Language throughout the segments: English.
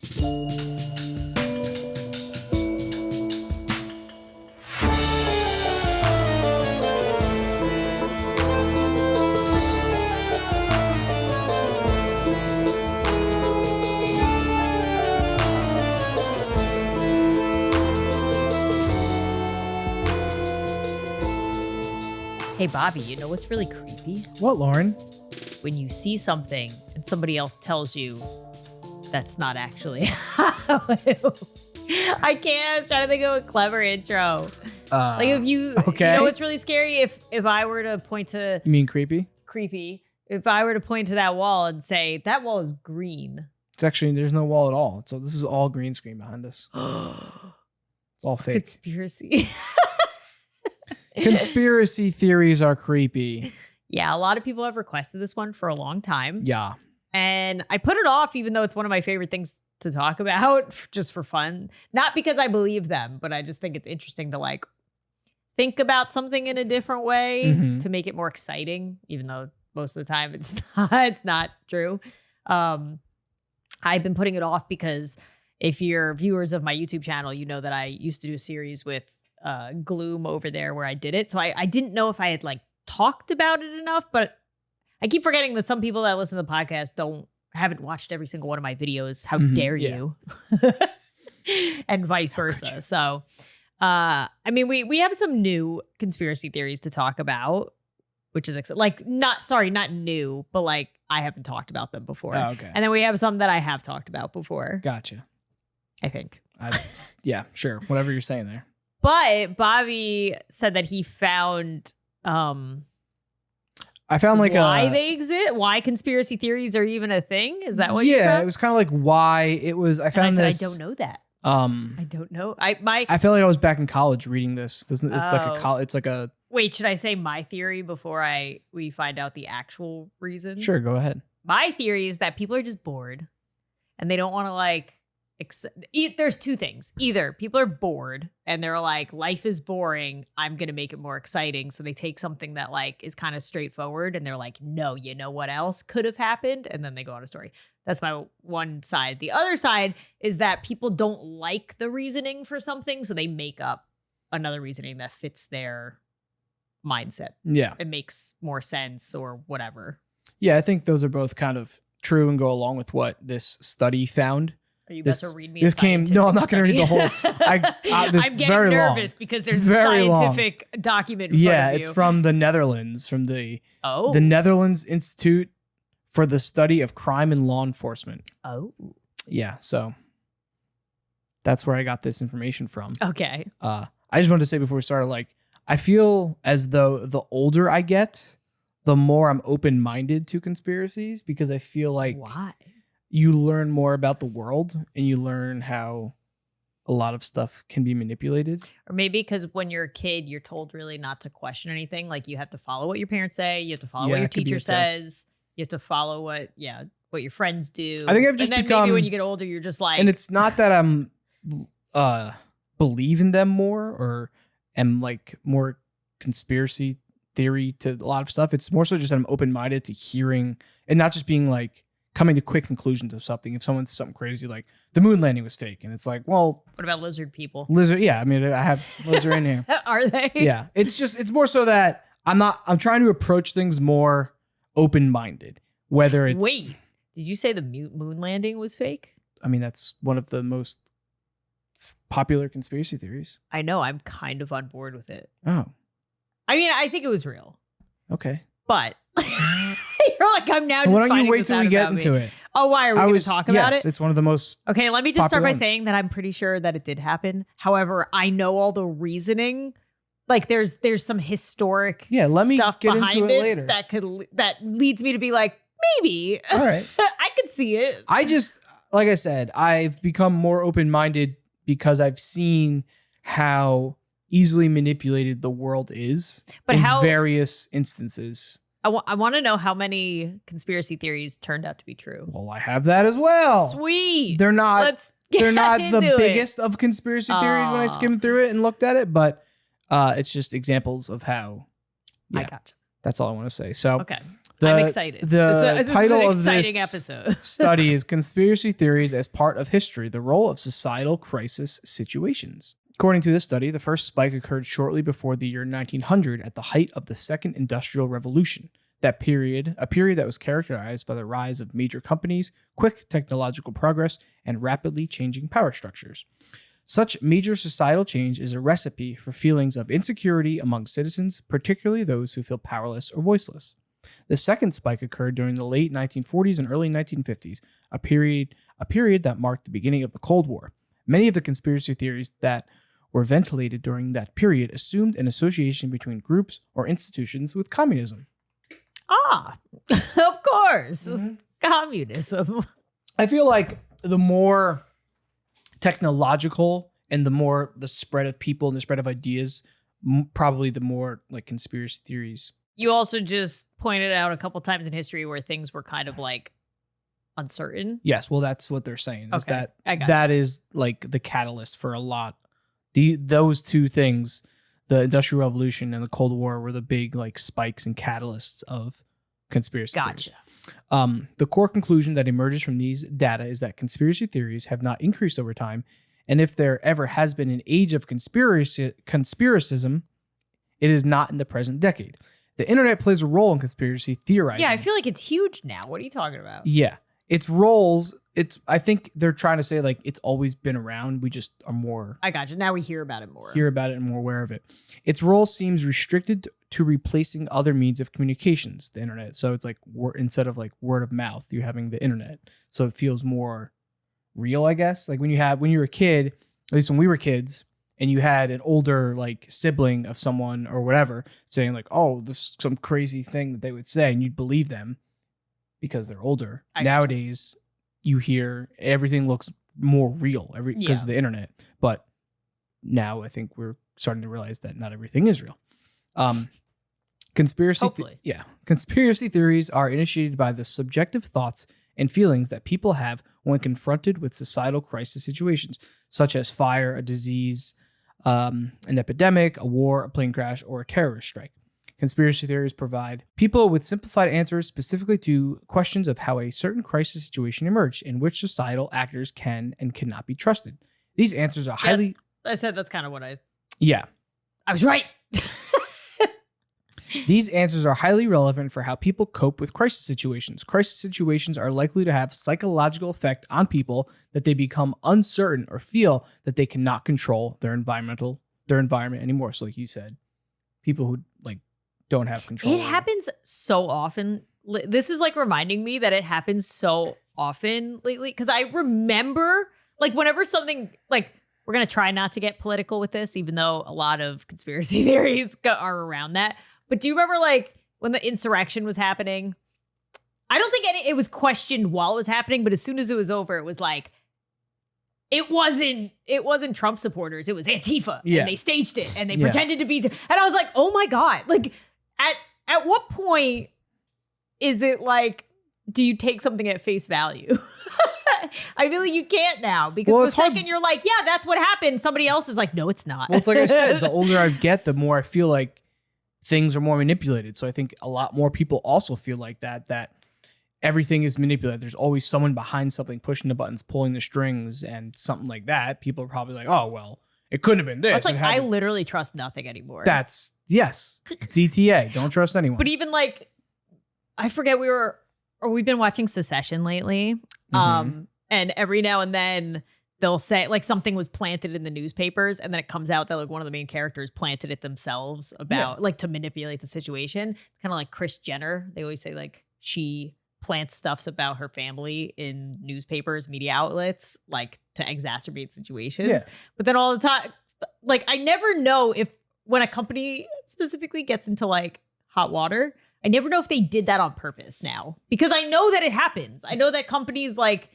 Hey, Bobby, you know what's really creepy? What, Lauren? When you see something and somebody else tells you that's not actually how it I can't. I'm trying to think of a clever intro. Like if you, okay. You know what's really scary? If I were to point to... You mean creepy? Creepy. If I were to point to that wall and say, that wall is green. It's actually, there's no wall at all. So this is all green screen behind us. It's all fake. Conspiracy. Conspiracy theories are creepy. Yeah, a lot of people have requested this one for a long time. Yeah. And I put it off, even though it's one of my favorite things to talk about, just for fun. Not because I believe them, but I just think it's interesting to like think about something in a different way to make it more exciting, even though most of the time it's not true. I've been putting it off because if you're viewers of my YouTube channel, you know that I used to do a series with Gloom over there where I did it. So I didn't know if I had like talked about it enough, but I keep forgetting that some people that listen to the podcast haven't watched every single one of my videos. How dare you? And vice versa. So, I mean, we have some new conspiracy theories to talk about, which is like not new, but like I haven't talked about them before. Oh, okay. And then we have some that I have talked about before. Gotcha. I think. Yeah, sure. Whatever you're saying there. But Bobby said that he found I found like why they exist, why conspiracy theories are even a thing. Is that what you found? Yeah, it was kind of like why it was. I found this. I don't know that. I don't know. I felt like I was back in college reading this. It's like a. Wait, should I say my theory before we find out the actual reason? Sure, go ahead. My theory is that people are just bored and they don't want to like. There's two things. Either people are bored and they're like, life is boring, I'm going to make it more exciting. So they take something that like is kind of straightforward and they're like, no, you know what else could have happened? And then they go on a story. That's my one side. The other side is that people don't like the reasoning for something. So they make up another reasoning that fits their mindset. Yeah. It makes more sense or whatever. Yeah, I think those are both kind of true and go along with what this study found. Are you about to read me this came? No, I'm not going to read the whole. I'm getting nervous because there's a scientific document. In front of you. It's from the Netherlands, from the Netherlands Institute for the Study of Crime and Law Enforcement. Oh, yeah. So that's where I got this information from. Okay. I just wanted to say before we started, like, I feel as though the older I get, the more I'm open-minded to conspiracies because I feel like why. You learn more about the world and you learn how a lot of stuff can be manipulated. Or maybe because when you're a kid, you're told really not to question anything. Like you have to follow what your parents say. You have to follow what your teacher says. You have to follow what your friends do. I think I've just become... maybe when you get older, you're just like... And it's not that I'm believe in them more or am like more conspiracy theory to a lot of stuff. It's more so just that I'm open-minded to hearing and not just being like, coming to quick conclusions of something. If someone says something crazy like the moon landing was fake, and it's like, well, what about lizard people? Yeah, I mean, I have lizard in here. Are they? Yeah, it's more so that I'm trying to approach things more open-minded. Whether it's wait, did you say the moon landing was fake? I mean, that's one of the most popular conspiracy theories. I know. I'm kind of on board with it. Oh, I mean, I think it was real. Okay, but. You're like, I'm now just why don't you wait till we get into it? Oh, why are we going to talk about it? Yes, it's one of the most. Okay, let me just start by saying that I'm pretty sure that it did happen. However, I know all the reasoning. Like, there's some historic let me stuff get behind into it later. that leads me to be like, maybe. All right, I could see it. I just, like I said, I've become more open-minded because I've seen how easily manipulated the world is in various instances. I want to know how many conspiracy theories turned out to be true. Well, I have that as well. Sweet. They're not the biggest of conspiracy theories when I skimmed through it and looked at it, but it's just examples of how. I gotcha. That's all I want to say. So, okay. I'm excited. The title this is an of exciting this episode. study is Conspiracy Theories as Part of History, the Role of Societal Crisis Situations. According to this study, the first spike occurred shortly before the year 1900 at the height of the Second Industrial Revolution. That period, a period that was characterized by the rise of major companies, quick technological progress, and rapidly changing power structures. Such major societal change is a recipe for feelings of insecurity among citizens, particularly those who feel powerless or voiceless. The second spike occurred during the late 1940s and early 1950s, a period that marked the beginning of the Cold War. Many of the conspiracy theories that were ventilated during that period assumed an association between groups or institutions with communism. Of course. Communism. I feel like the more technological and the more the spread of people and the spread of ideas, probably the more like conspiracy theories. You also just pointed out a couple times in history where things were kind of like uncertain. Yes, well, that's what they're saying. Is Okay, that is like the catalyst for a lot. Those two things, the Industrial Revolution and the Cold War, were the big like spikes and catalysts of conspiracy theories. The core conclusion that emerges from these data is that conspiracy theories have not increased over time, and if there ever has been an age of conspiracism, it is not in the present decade. The internet plays a role in conspiracy theorizing. Yeah, I feel like it's huge now. What are you talking about? Yeah, its roles. I think they're trying to say like it's always been around. We just are more. I got you. Now we hear about it more. And more aware of it. Its role seems restricted to replacing other means of communications, the internet. So it's like instead of like word of mouth, you're having the internet. So it feels more real, I guess. Like when you were a kid, at least when we were kids, and you had an older like sibling of someone or whatever saying like, "Oh, this is some crazy thing that they would say," and you'd believe them because they're older. Nowadays, you hear everything looks more real because of the internet. But now I think we're starting to realize that not everything is real. Conspiracy theories are initiated by the subjective thoughts and feelings that people have when confronted with societal crisis situations, such as fire, a disease, an epidemic, a war, a plane crash, or a terrorist strike. Conspiracy theories provide people with simplified answers specifically to questions of how a certain crisis situation emerged and which societal actors can and cannot be trusted. These answers are highly... I said that's kind of what I... Yeah. I was right. These answers are highly relevant for how people cope with crisis situations. Crisis situations are likely to have psychological effect on people that they become uncertain or feel that they cannot control their environment anymore. So like you said, people who like don't have control. It happens so often. This is like reminding me that it happens so often lately. Because I remember like whenever something like, we're going to try not to get political with this, even though a lot of conspiracy theories are around that. But do you remember like when the insurrection was happening? I don't think it was questioned while it was happening, but as soon as it was over, it was like, it wasn't Trump supporters. It was Antifa. Yeah. And they staged it and they pretended to be. And I was like, oh my God. Like at what point is it like, do you take something at face value? I feel like you can't now because the second you're like, yeah, that's what happened. Somebody else is like, no, it's not. Well, it's like I said, the older I get, the more I feel like things are more manipulated. So I think a lot more people also feel like that everything is manipulated. There's always someone behind something, pushing the buttons, pulling the strings and something like that. People are probably like, oh, well, it couldn't have been this. It's like, I literally trust nothing anymore. Yes. DTA. Don't trust anyone. But even like, I forget we've been watching Succession lately. Mm-hmm. And every now and then they'll say like something was planted in the newspapers and then it comes out that like one of the main characters planted it themselves about like to manipulate the situation. It's kind of like Kris Jenner. They always say like she plants stuffs about her family in newspapers, media outlets, like to exacerbate situations. Yeah. But then all the time, like I never know if when a company specifically gets into like hot water, I never know if they did that on purpose now because I know that it happens. I know that companies like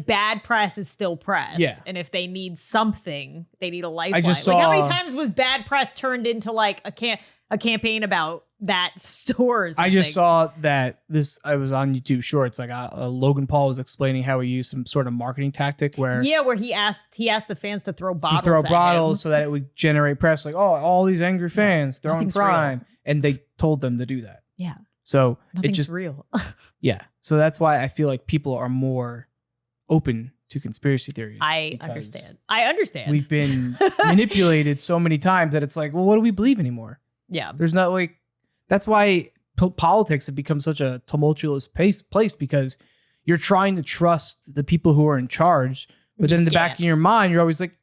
bad press is still press. Yeah. And if they need something, they need a lifeline. Like how many times was bad press turned into like a campaign about that store or something? I just saw that I was on YouTube Shorts. Like Logan Paul was explaining how he used some sort of marketing tactic where he asked the fans to throw bottles so that it would generate press. Like, oh, all these angry fans throwing prime. And they told them to do that. Yeah. So Nothing's it just real. yeah. So that's why I feel like people are more open to conspiracy theories. I understand. We've been manipulated so many times that it's like, well, what do we believe anymore? Yeah. There's not like, that's why politics have become such a tumultuous place because you're trying to trust the people who are in charge, but then in the back of your mind, you're always like,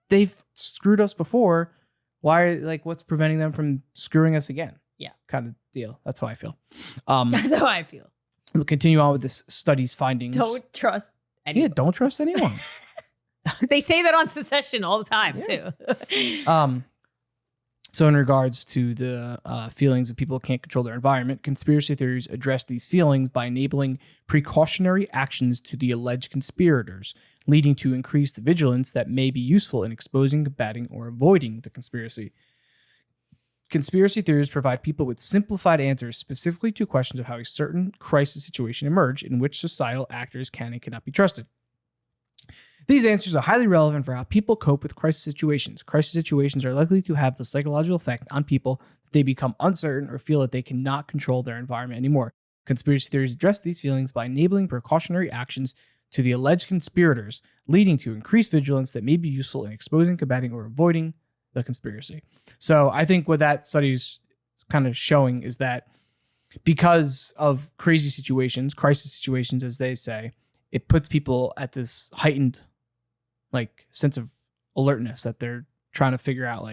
they've screwed us before. Why? Like, what's preventing them from screwing us again? Yeah. Kind of deal. That's how I feel. That's how I feel. We'll continue on with this study's findings. Don't trust anyone. Yeah, don't trust anyone. They say that on Secession all the time, too. So in regards to the feelings of people who can't control their environment, conspiracy theories address these feelings by enabling precautionary actions to the alleged conspirators, leading to increased vigilance that may be useful in exposing, combating, or avoiding the conspiracy. Conspiracy theories provide people with simplified answers specifically to questions of how a certain crisis situation emerged in which societal actors can and cannot be trusted. These answers are highly relevant for how people cope with crisis situations. Crisis situations are likely to have the psychological effect on people that they become uncertain or feel that they cannot control their environment anymore. Conspiracy theories address these feelings by enabling precautionary actions to the alleged conspirators, leading to increased vigilance that may be useful in exposing, combating, or avoiding the conspiracy. So I think what that study is kind of showing is that because of crazy situations, crisis situations, as they say, it puts people at this heightened sense of alertness that they're trying to figure out,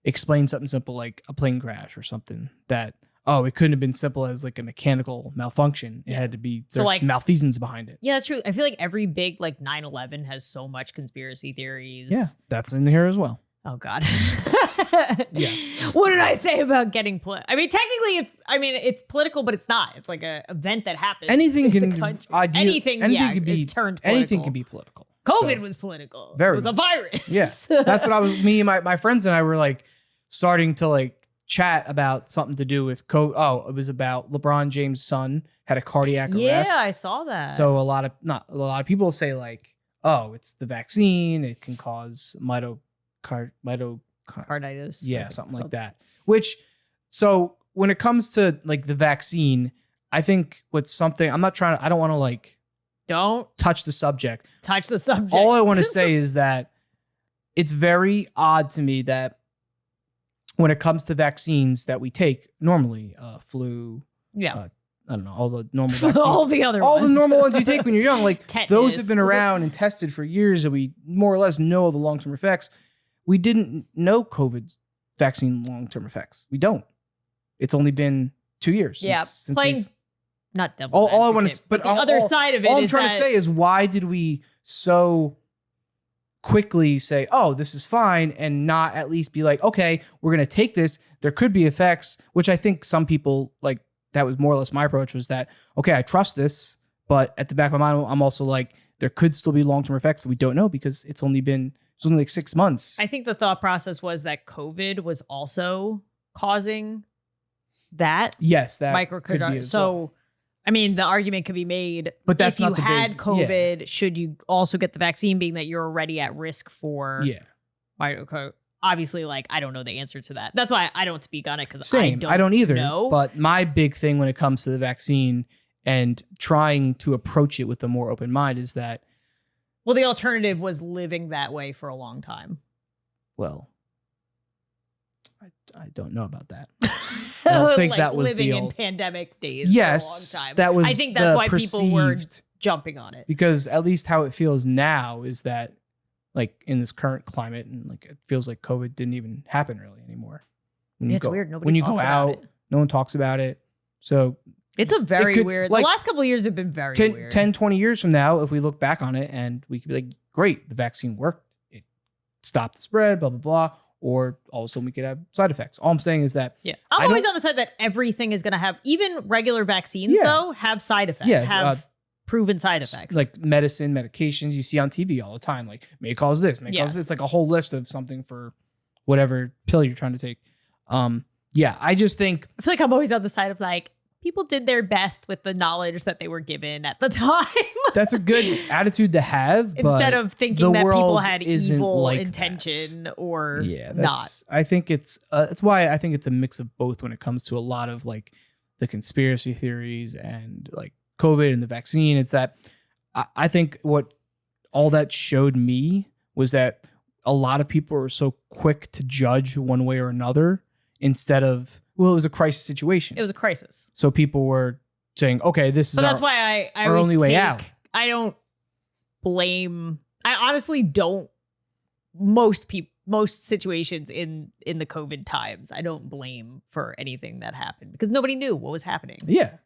explain something simple like a plane crash or something that, it couldn't have been simple as like a mechanical malfunction. It had to be, there's malfeasance behind it. Yeah, that's true. I feel like every big 9/11 has so much conspiracy theories. Yeah, that's in here as well. Oh God. Yeah. What did I say about getting technically it's political, but it's not. It's like an event that happened. Anything can anything can be is turned political. Anything can be political. COVID was political. It was a virus. Yeah. That's what me and my friends and I were starting to chat about something to do with COVID. Oh, it was about LeBron James' son had a cardiac arrest. Yeah, I saw that. So a lot of people say it's the vaccine. It can cause carditis. Yeah, something like that. So when it comes to the vaccine, I think I don't want to don't touch the subject. All I want to say is that it's very odd to me that when it comes to vaccines that we take normally, flu, I don't know, all the normal vaccines, all the normal ones you take when you're young, tetanus. Those have been around and tested for years, and we more or less know the long-term effects. We didn't know COVID's vaccine long-term effects. We don't. It's only been 2 years. Since playing not double. All I want to, but the other side of it. All I'm trying to say is, why did we so quickly say, "Oh, this is fine," and not at least be like, "Okay, we're going to take this. There could be effects," which I think some people that was more or less my approach, was that, okay, I trust this, but at the back of my mind, I'm also there could still be long-term effects that we don't know because it's only 6 months. I think the thought process was that COVID was also causing that. Yes, that microcarditis. So, the argument could be made, but that's if you not the had COVID, should you also get the vaccine, being that you're already at risk for microcarditis? Obviously, I don't know the answer to that. That's why I don't speak on it, because I don't either know. But my big thing when it comes to the vaccine and trying to approach it with a more open mind is that, well, the alternative was living that way for a long time. Well, I don't know about that. I don't think that was living in pandemic days for a long time. That was, I think that's why people were jumping on it. Because at least how it feels now is that, in this current climate, and it feels like COVID didn't even happen really anymore. It's weird. Nobody when you talks go out, about it. No one talks about it. So it's a very weird. The last couple of years have been very weird. 10, 20 years from now, if we look back on it and we could be great, the vaccine worked. It stopped the spread, blah, blah, blah. Or all of a sudden we could have side effects. All I'm saying is that... Yeah. I'm always on the side that everything is going to have... Even regular vaccines, though, have side effects. Yeah. Have proven side effects. Medicine, medications you see on TV all the time. May cause this, may cause this. It's a whole list of something for whatever pill you're trying to take. I just think... I feel like I'm always on the side of people did their best with the knowledge that they were given at the time. That's a good attitude to have. Instead of thinking that people had evil like intention or not. I think it's why I think it's a mix of both when it comes to a lot of the conspiracy theories and like COVID and the vaccine. It's that I think what all that showed me was that a lot of people were so quick to judge one way or another instead of, well, it was a crisis situation. It was a crisis. So people were saying, okay, this is that's why I our only way out. I don't blame. I honestly don't. Most situations in the COVID times, I don't blame for anything that happened because nobody knew what was happening. Yeah.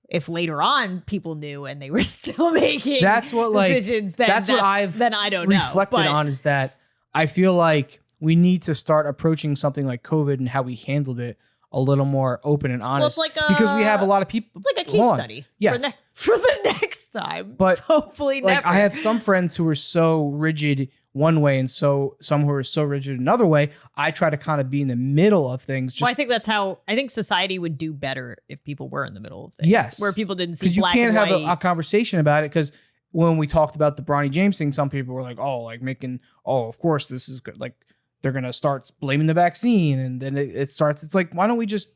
If later on people knew and they were still making that's what decisions, what I've then I don't reflected know. on is that I feel like we need to start approaching something like COVID and how we handled it a little more open and honest. Well, it's like because we have a lot of people. It's like a case study. Yes. For the next time. But hopefully like never. I have some friends who are so rigid one way and so some who are so rigid another way. I try to kind of be in the middle of things. I think I think society would do better if people were in the middle of things. Yes. Where people didn't see because you black can't and have white. a conversation about it. Because when we talked about the Bronny James thing, some people were like, oh, like making, oh, of course this is good. Like they're going to start blaming the vaccine. And then it starts, it's like, why don't we just,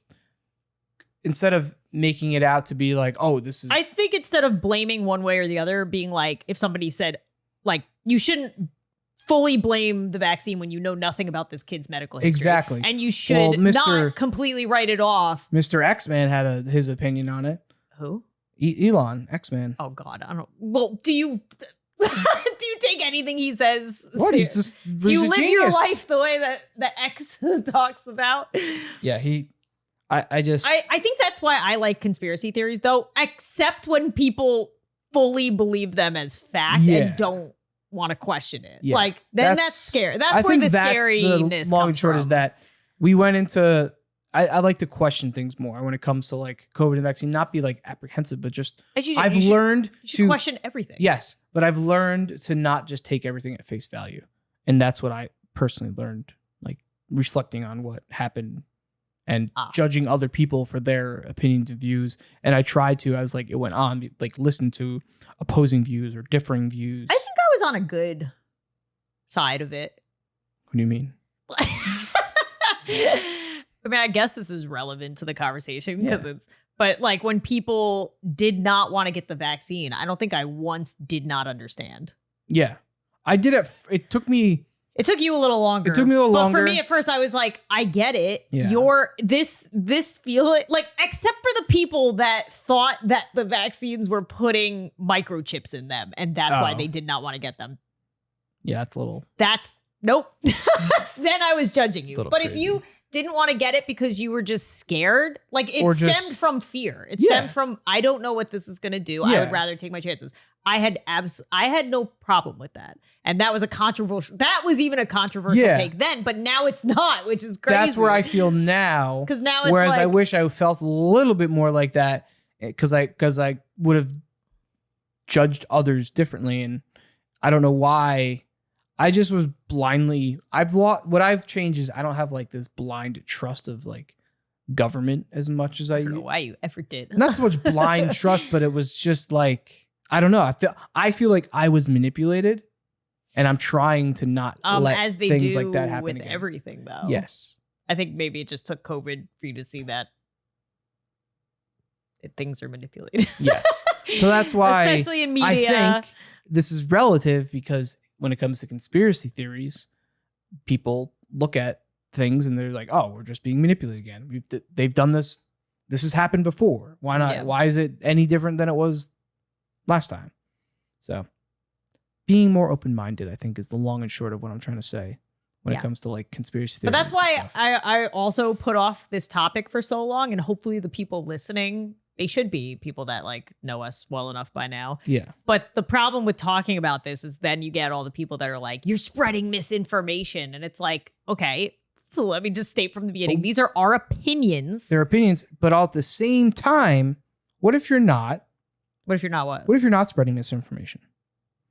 instead of making it out to be like, oh, this is. I think instead of blaming one way or the other, being like, if somebody said, like, you shouldn't fully blame the vaccine when you know nothing about this kid's medical history. Exactly. And you should not completely write it off. Mr. X-Man had his opinion on it. Who? Elon, X-Man. Oh, God. I don't. Well, do you take anything he says? What? He's just. Do you live your life the way that X talks about? Yeah, I think that's why I like conspiracy theories, though, except when people fully believe them as fact and don't want to question it. Yeah. Like, then that's scary. That's where the scariness the long and comes short from. Is that we went into, I like to question things more when it comes to like COVID and vaccine, not be like apprehensive, but just, I've learned to question everything. Yes, but I've learned to not just take everything at face value. And that's what I personally learned, like reflecting on what happened and judging other people for their opinions and views. And I tried to, as like it went on, like listen to opposing views or differing views. I think I was on a good side of it. What do you mean? I mean, I guess this is relevant to the conversation because but like when people did not want to get the vaccine, I don't think I once did not understand. Yeah. I did it. It took you a little longer. It took me a little longer. But for me at first, I was like, I get it. Yeah. This feel like, except for the people that thought that the vaccines were putting microchips in them. And that's why they did not want to get them. Yeah, nope. Then I was judging you. But crazy. if you didn't want to get it because you were just scared, like it stemmed from fear. It stemmed from, I don't know what this is going to do. I would rather take my chances. I had no problem with that. And that was even a controversial take then, but now it's not, which is crazy. That's where I feel now. Because now it's whereas I wish I felt a little bit more like that because I would have judged others differently. And I don't know why. I just was blindly, what I've changed is I don't have like this blind trust of like government as much as I don't know why you ever did. Not so much blind trust, but it was just like, I don't know. I feel like I was manipulated and I'm trying to not let as they things do like that happen with again. Everything though. Yes. I think maybe it just took COVID for you to see that things are manipulated. Yes. So that's why especially in media. I think this is relative because when it comes to conspiracy theories, people look at things and they're like, oh, we're just being manipulated again. They've done this. This has happened before. Why not? Yeah. Why is it any different than it was last time? So being more open-minded, I think, is the long and short of what I'm trying to say when it comes to like conspiracy theories. But that's why I also put off this topic for so long. And hopefully the people listening, they should be people that like know us well enough by now. Yeah. But the problem with talking about this is then you get all the people that are like, you're spreading misinformation. And it's like, okay, so let me just state from the beginning, these are our opinions. They're opinions, but all at the same time, what if you're not? What if you're not what? What if you're not spreading misinformation?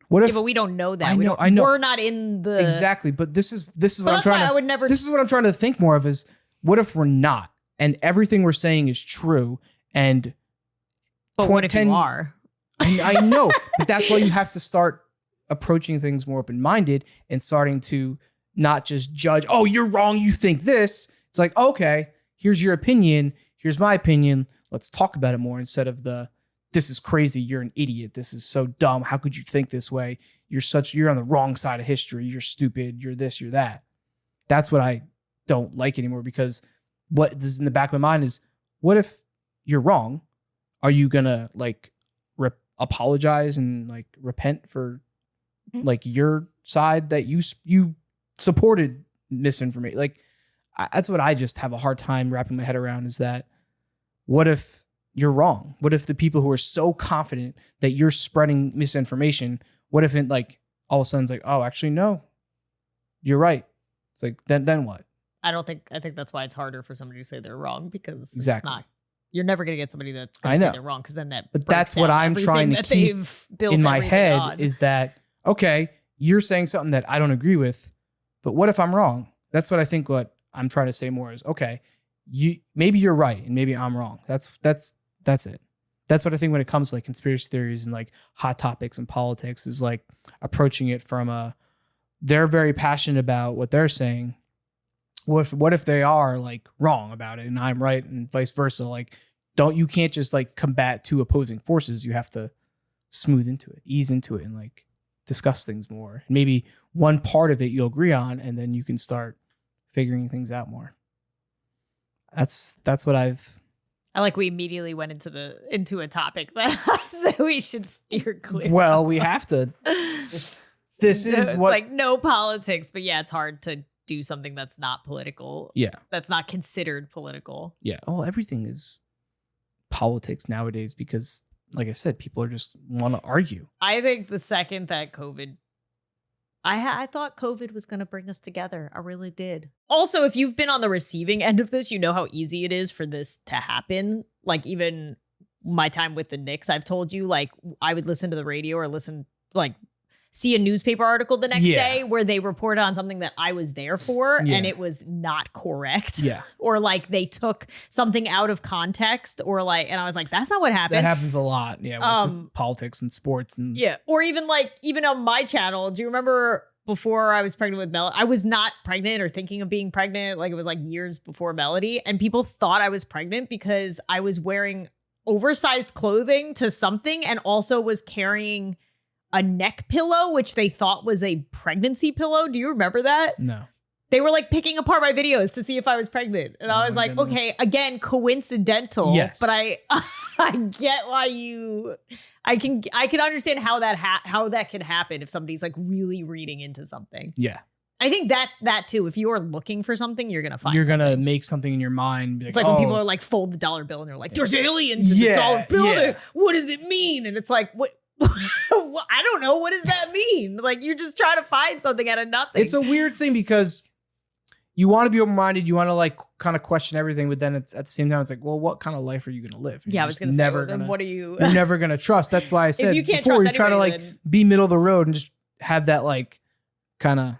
What if? But we don't know that. I know. We're not in the exactly. But this is what I'm trying to. I would never. This is what I'm trying to think more of is what if we're not, and everything we're saying is true, and. But what if you are? I know, but that's why you have to start approaching things more open-minded and starting to not just judge. Oh, you're wrong. You think this. It's like, okay, here's your opinion. here's my opinion. Let's talk about it more instead of this is crazy. You're an idiot. This is so dumb. How could you think this way? You're on the wrong side of history. You're stupid. You're this, you're that. That's what I don't like anymore, because what this is in the back of my mind is, what if you're wrong? Are you gonna like apologize and like repent for like your side that you supported misinformation? Like that's what I just have a hard time wrapping my head around, is that what if you're wrong? What if the people who are so confident that you're spreading misinformation, what if it like all of a sudden it's like, oh, actually, no, you're right. It's like, then what? I think that's why it's harder for somebody to say they're wrong, because exactly. It's not, you're never going to get somebody that's going to say they're wrong, because then that. But that's what I'm trying to keep in my head on. Is that, okay, you're saying something that I don't agree with, but what if I'm wrong? That's what I think. What I'm trying to say more is, okay, maybe you're right and maybe I'm wrong. That's it. That's what I think when it comes to like conspiracy theories and like hot topics and politics, is like approaching it from they're very passionate about what they're saying. What if they are like wrong about it and I'm right, and vice versa? Like, you can't just like combat two opposing forces. You have to smooth into it, ease into it, and like discuss things more. Maybe one part of it you'll agree on, and then you can start figuring things out more. That's what I like we immediately went into a topic that so we should steer clear. Well, we have to. This is what, like, no politics, but yeah, it's hard to do something that's not political. Yeah. That's not considered political. Yeah. Well, everything is politics nowadays because, like I said, people are just want to argue. I think the second that COVID, I thought COVID was going to bring us together. I really did. Also, if you've been on the receiving end of this, you know how easy it is for this to happen. Like, even my time with the Knicks, I've told you, like, I would listen to the radio or see a newspaper article the next day where they reported on something that I was there for and it was not correct. Yeah. Or like they took something out of context, or like, and I was like, that's not what happened. That happens a lot. Yeah. With politics and sports. And yeah. Or even on my channel, do you remember before I was pregnant with Melody? I was not pregnant or thinking of being pregnant. Like, it was like years before Melody, and people thought I was pregnant because I was wearing oversized clothing to something and also was carrying a neck pillow, which they thought was a pregnancy pillow. Do you remember that? No. They were like picking apart my videos to see if I was pregnant. And I was like, goodness. Okay, again, coincidental. Yes. But I get why I can understand how that can happen if somebody's like really reading into something. Yeah. I think that too, if you're looking for something, you're going to find You're going to make something in your mind. Be like, it's like when people are like, fold the dollar bill and they're like, there's aliens in the dollar bill. Yeah. What does it mean? And it's like, what? I don't know. What does that mean? Like, you're just trying to find something out of nothing. It's a weird thing because you want to be open-minded. You want to like kind of question everything, but then it's at the same time, it's like, well, what kind of life are you going to live? I was going to say, then what are you? You're never going to trust. That's why I said if you can't before, trust you try to like then be middle of the road and just have that like kind of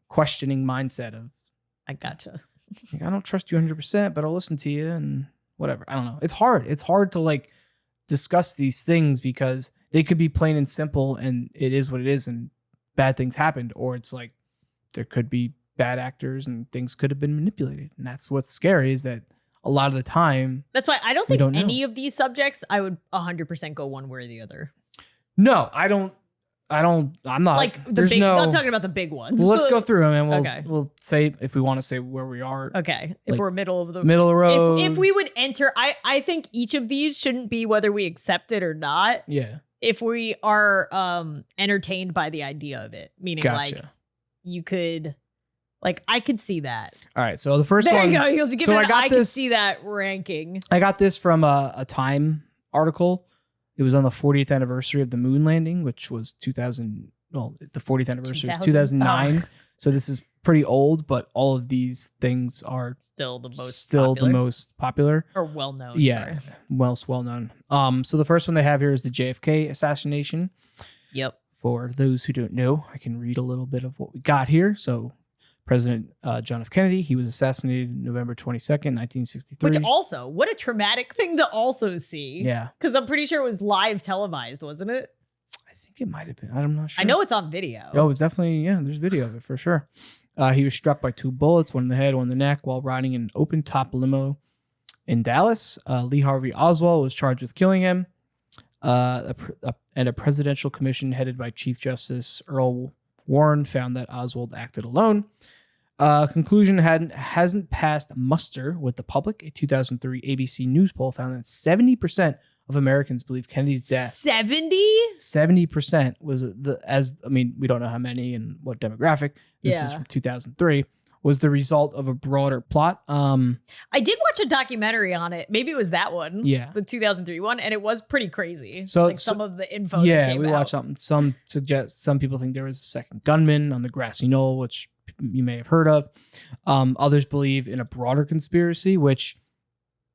questioning mindset of, I gotcha. Like, I don't trust you 100%, but I'll listen to you and whatever. I don't know. It's hard. It's hard to like discuss these things because they could be plain and simple and it is what it is and bad things happened. Or it's like there could be bad actors and things could have been manipulated. And that's what's scary, is that a lot of the time. That's why I don't think any of these subjects I would 100% go one way or the other. No, I'm not. Like I'm talking about the big ones. Well, let's go through them and we'll say if we want to say where we are. Okay. If like, we're middle of the road. If we would enter, I think each of these shouldn't be whether we accept it or not. Yeah. If we are entertained by the idea of it, meaning like you could, like, I could see that. All right. So the first one. There you go. I could see that ranking. I got this from a Time article. It was on the 40th anniversary of the moon landing, which was the 40th anniversary was 2009. Oh. So this is pretty old, but all of these things are still the most popular or well known. Yeah, well known. So the first one they have here is the JFK assassination. Yep. For those who don't know, I can read a little bit of what we got here. So President John F. Kennedy, he was assassinated November 22nd, 1963. Which also, what a traumatic thing to also see. Yeah. Because I'm pretty sure it was live televised, wasn't it? I think it might have been. I'm not sure. I know it's on video. Oh, it's definitely, there's video of it for sure. He was struck by 2 bullets, one in the head, one in the neck, while riding in an open-top limo in Dallas. Lee Harvey Oswald was charged with killing him. And a presidential commission headed by Chief Justice Earl Warren found that Oswald acted alone. Conclusion hasn't passed muster with the public. A 2003 ABC News poll found that 70% of Americans believe Kennedy's death. 70% was we don't know how many and what demographic. This is from 2003. Was the result of a broader plot. I did watch a documentary on it. Maybe it was that one. Yeah. The 2003 one. And it was pretty crazy. So some of the info yeah, that came we out. watched something. Some people think there was a second gunman on the grassy knoll, which you may have heard of. Others believe in a broader conspiracy, which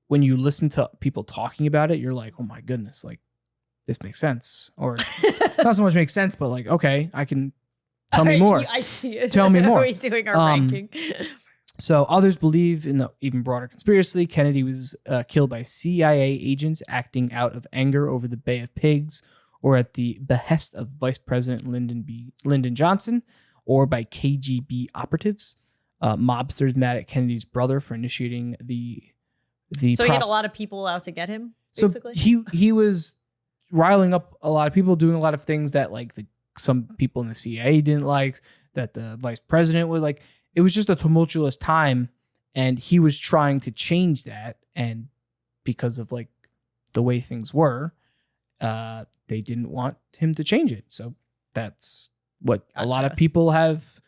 when you listen to people talking about it, you're like, oh my goodness, like this makes sense. Or not so much makes sense, but like, okay, I can tell me more. I see it. Tell me more. Are we doing our ranking? So others believe in the even broader conspiracy. Kennedy was killed by CIA agents acting out of anger over the Bay of Pigs, or at the behest of Vice President Lyndon Johnson, or by KGB operatives. Mobsters mad at Kennedy's brother for initiating the. So he had a lot of people out to get him. Basically? So he was riling up a lot of people, doing a lot of things that like some people in the CIA didn't like, that the vice president was like. It was just a tumultuous time, and he was trying to change that. And because of like the way things were, they didn't want him to change it. So that's what a lot of people have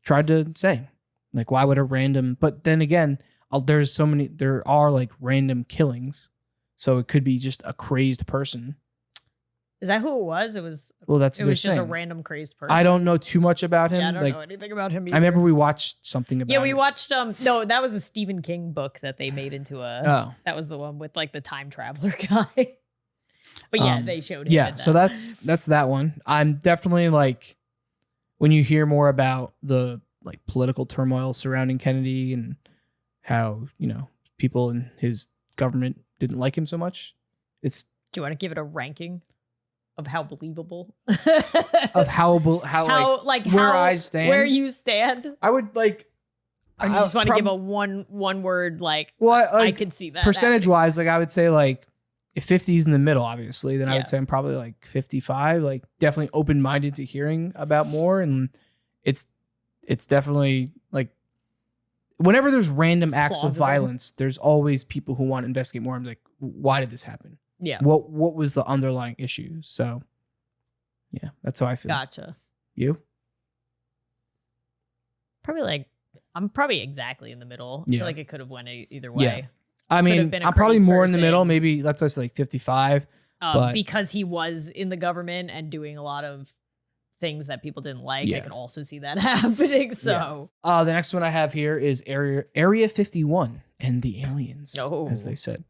tried to say. Like, why would a random? But then again, there are like random killings, so it could be just a crazed person. Is that who it was? It was just a random crazed person. I don't know too much about him. Yeah, I don't know anything about him either. I remember we watched something about it. Yeah, we watched no, that was a Stephen King book that they made into that was the one with like the time traveler guy. But yeah, they showed him. Yeah, so that's that one. I'm definitely like, when you hear more about the like political turmoil surrounding Kennedy and how, people in his government didn't like him so much. Do you want to give it a ranking of how believable? Of how where I stand? Where you stand? I would like. Or you just want to give a one word like? Well, I could see that percentage wise. Like I would say like if 50 is in the middle, obviously, then I would say I'm probably like 55. Like definitely open minded to hearing about more, and it's definitely like whenever there's random acts of violence, there's always people who want to investigate more. I'm like, why did this happen? Yeah. What was the underlying issue? So, yeah, that's how I feel. Gotcha. You? I'm probably exactly in the middle. I feel like it could have went either way. Yeah. I mean, I'm probably more in the middle. Maybe let's just like 55. But because he was in the government and doing a lot of things that people didn't like, I could also see that happening. So, the next one I have here is Area 51 and the aliens, as they said.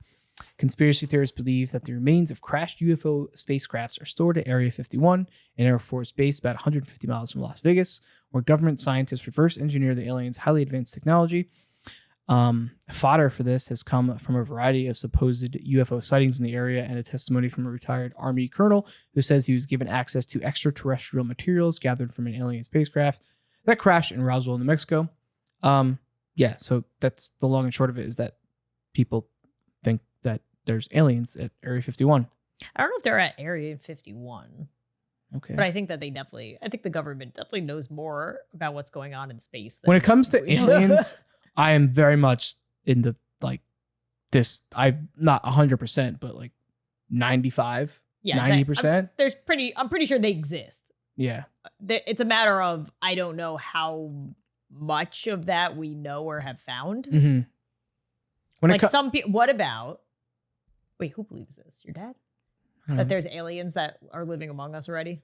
Conspiracy theorists believe that the remains of crashed UFO spacecrafts are stored at Area 51, an Air Force base about 150 miles from Las Vegas, where government scientists reverse engineer the aliens' highly advanced technology. Fodder for this has come from a variety of supposed UFO sightings in the area and a testimony from a retired Army colonel who says he was given access to extraterrestrial materials gathered from an alien spacecraft that crashed in Roswell, New Mexico. So that's the long and short of it, is that people think that there's aliens at Area 51. I don't know if they're at Area 51. Okay. But I think that I think the government definitely knows more about what's going on in space. When it comes to aliens, I am very much in the like this. I'm not 100%, but like 95, 90%. I'm pretty sure they exist. Yeah. It's a matter of, I don't know how much of that we know or have found. Mm-hmm. Some people, what about, wait, who believes this? Your dad? That there's aliens that are living among us already?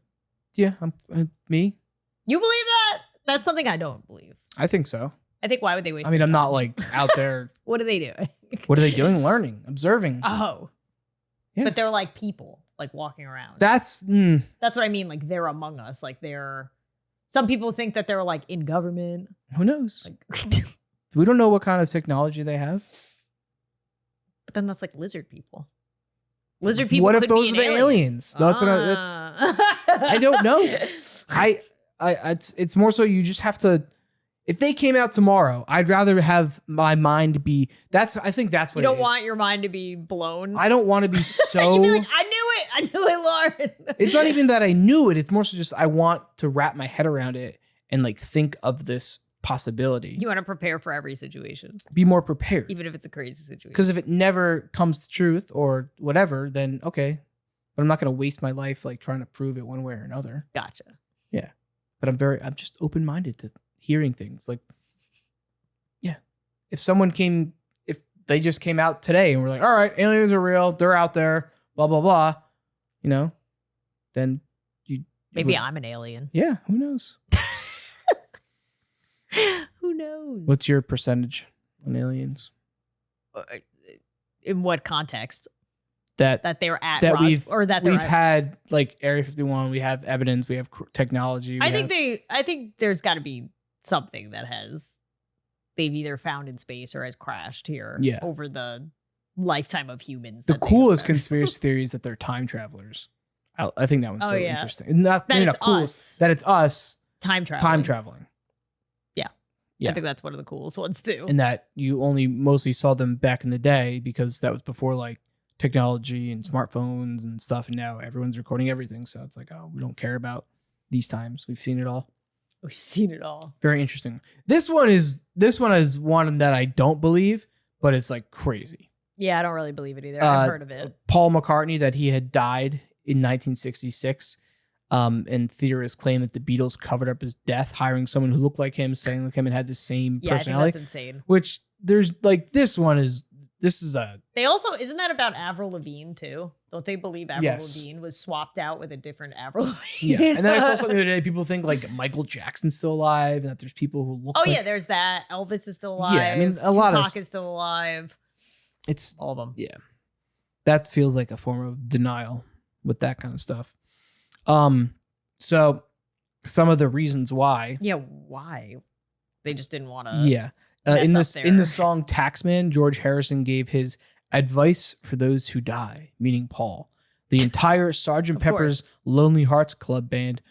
Yeah, me. You believe that? That's something I don't believe. I think so. I think why would they waste I mean, I'm not like out there. What are they doing? What are they doing? Learning, observing. Oh. Yeah. But they're like people, like walking around. That's what I mean. Like they're among us. Like some people think that they're like in government. Who knows? Like, we don't know what kind of technology they have. But then that's like lizard people. Lizard people. What if those are the aliens? That's what I don't know. It's more so you just have to. if they came out tomorrow, I'd rather have my mind be. I think that's what you don't it is. want your mind to be blown. I don't want to be so. You'd be like, I knew it, Lauren. It's not even that I knew it. It's more so just I want to wrap my head around it and like think of this possibility. You want to prepare for every situation. Be more prepared. Even if it's a crazy situation. Because if it never comes to truth or whatever, then okay. But I'm not going to waste my life like trying to prove it one way or another. Gotcha. Yeah. But I'm just open-minded to hearing things. Like, yeah. If they just came out today and were like, all right, aliens are real. They're out there, blah, blah, blah. Then maybe I'm an alien. Yeah. Who knows? Who knows? What's your percentage on aliens? In what context? That they were at that Roswell, we've had like Area 51. We have evidence. We have technology. I think there's got to be something that they've either found in space or has crashed here over the lifetime of humans. The coolest conspiracy theory is that they're time travelers. I think that one's interesting. Not cool. That it's us time traveling. Yeah. I think that's one of the coolest ones too. And that you only mostly saw them back in the day because that was before like technology and smartphones and stuff. And now everyone's recording everything. So it's like, oh, we don't care about these times. We've seen it all. We've seen it all. Very interesting. This one is one that I don't believe, but it's like crazy. Yeah, I don't really believe it either. I've heard of it. Paul McCartney, that he had died in 1966. And theorists claim that the Beatles covered up his death, hiring someone who looked like him, sang like him, and had the same personality. I think that's insane. Which there's like This is a. They also, isn't that about Avril Lavigne too? Don't they believe Avril Lavigne was swapped out with a different Avril Lavigne? Yeah, and then I saw something the other day. People think like Michael Jackson's still alive, and that there's people who look. Yeah, there's that. Elvis is still alive. Yeah, I mean Tupac is still alive. It's all of them. Yeah, that feels like a form of denial with that kind of stuff. So some of the reasons why. Yeah, why? They just didn't want to. Yeah. In the song Taxman, George Harrison gave his advice for those who die, meaning Paul. The entire Sgt. Pepper's Lonely Hearts Club Band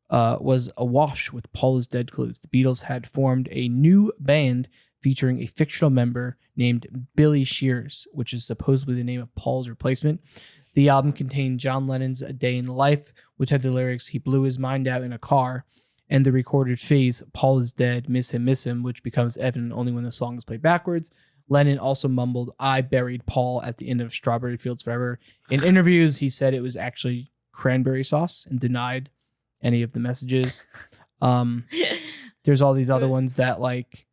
was awash with Paul's dead clothes. The Beatles had formed a new band featuring a fictional member named Billy Shears, which is supposedly the name of Paul's replacement. The album contained John Lennon's A Day in the Life, which had the lyrics, "He blew his mind out in a car," and the recorded phase, "Paul is dead, miss him," which becomes evident only when the song is played backwards. Lennon also mumbled, "I buried Paul" at the end of Strawberry Fields Forever. In interviews, he said it was actually cranberry sauce and denied any of the messages. There's all these other ones that like...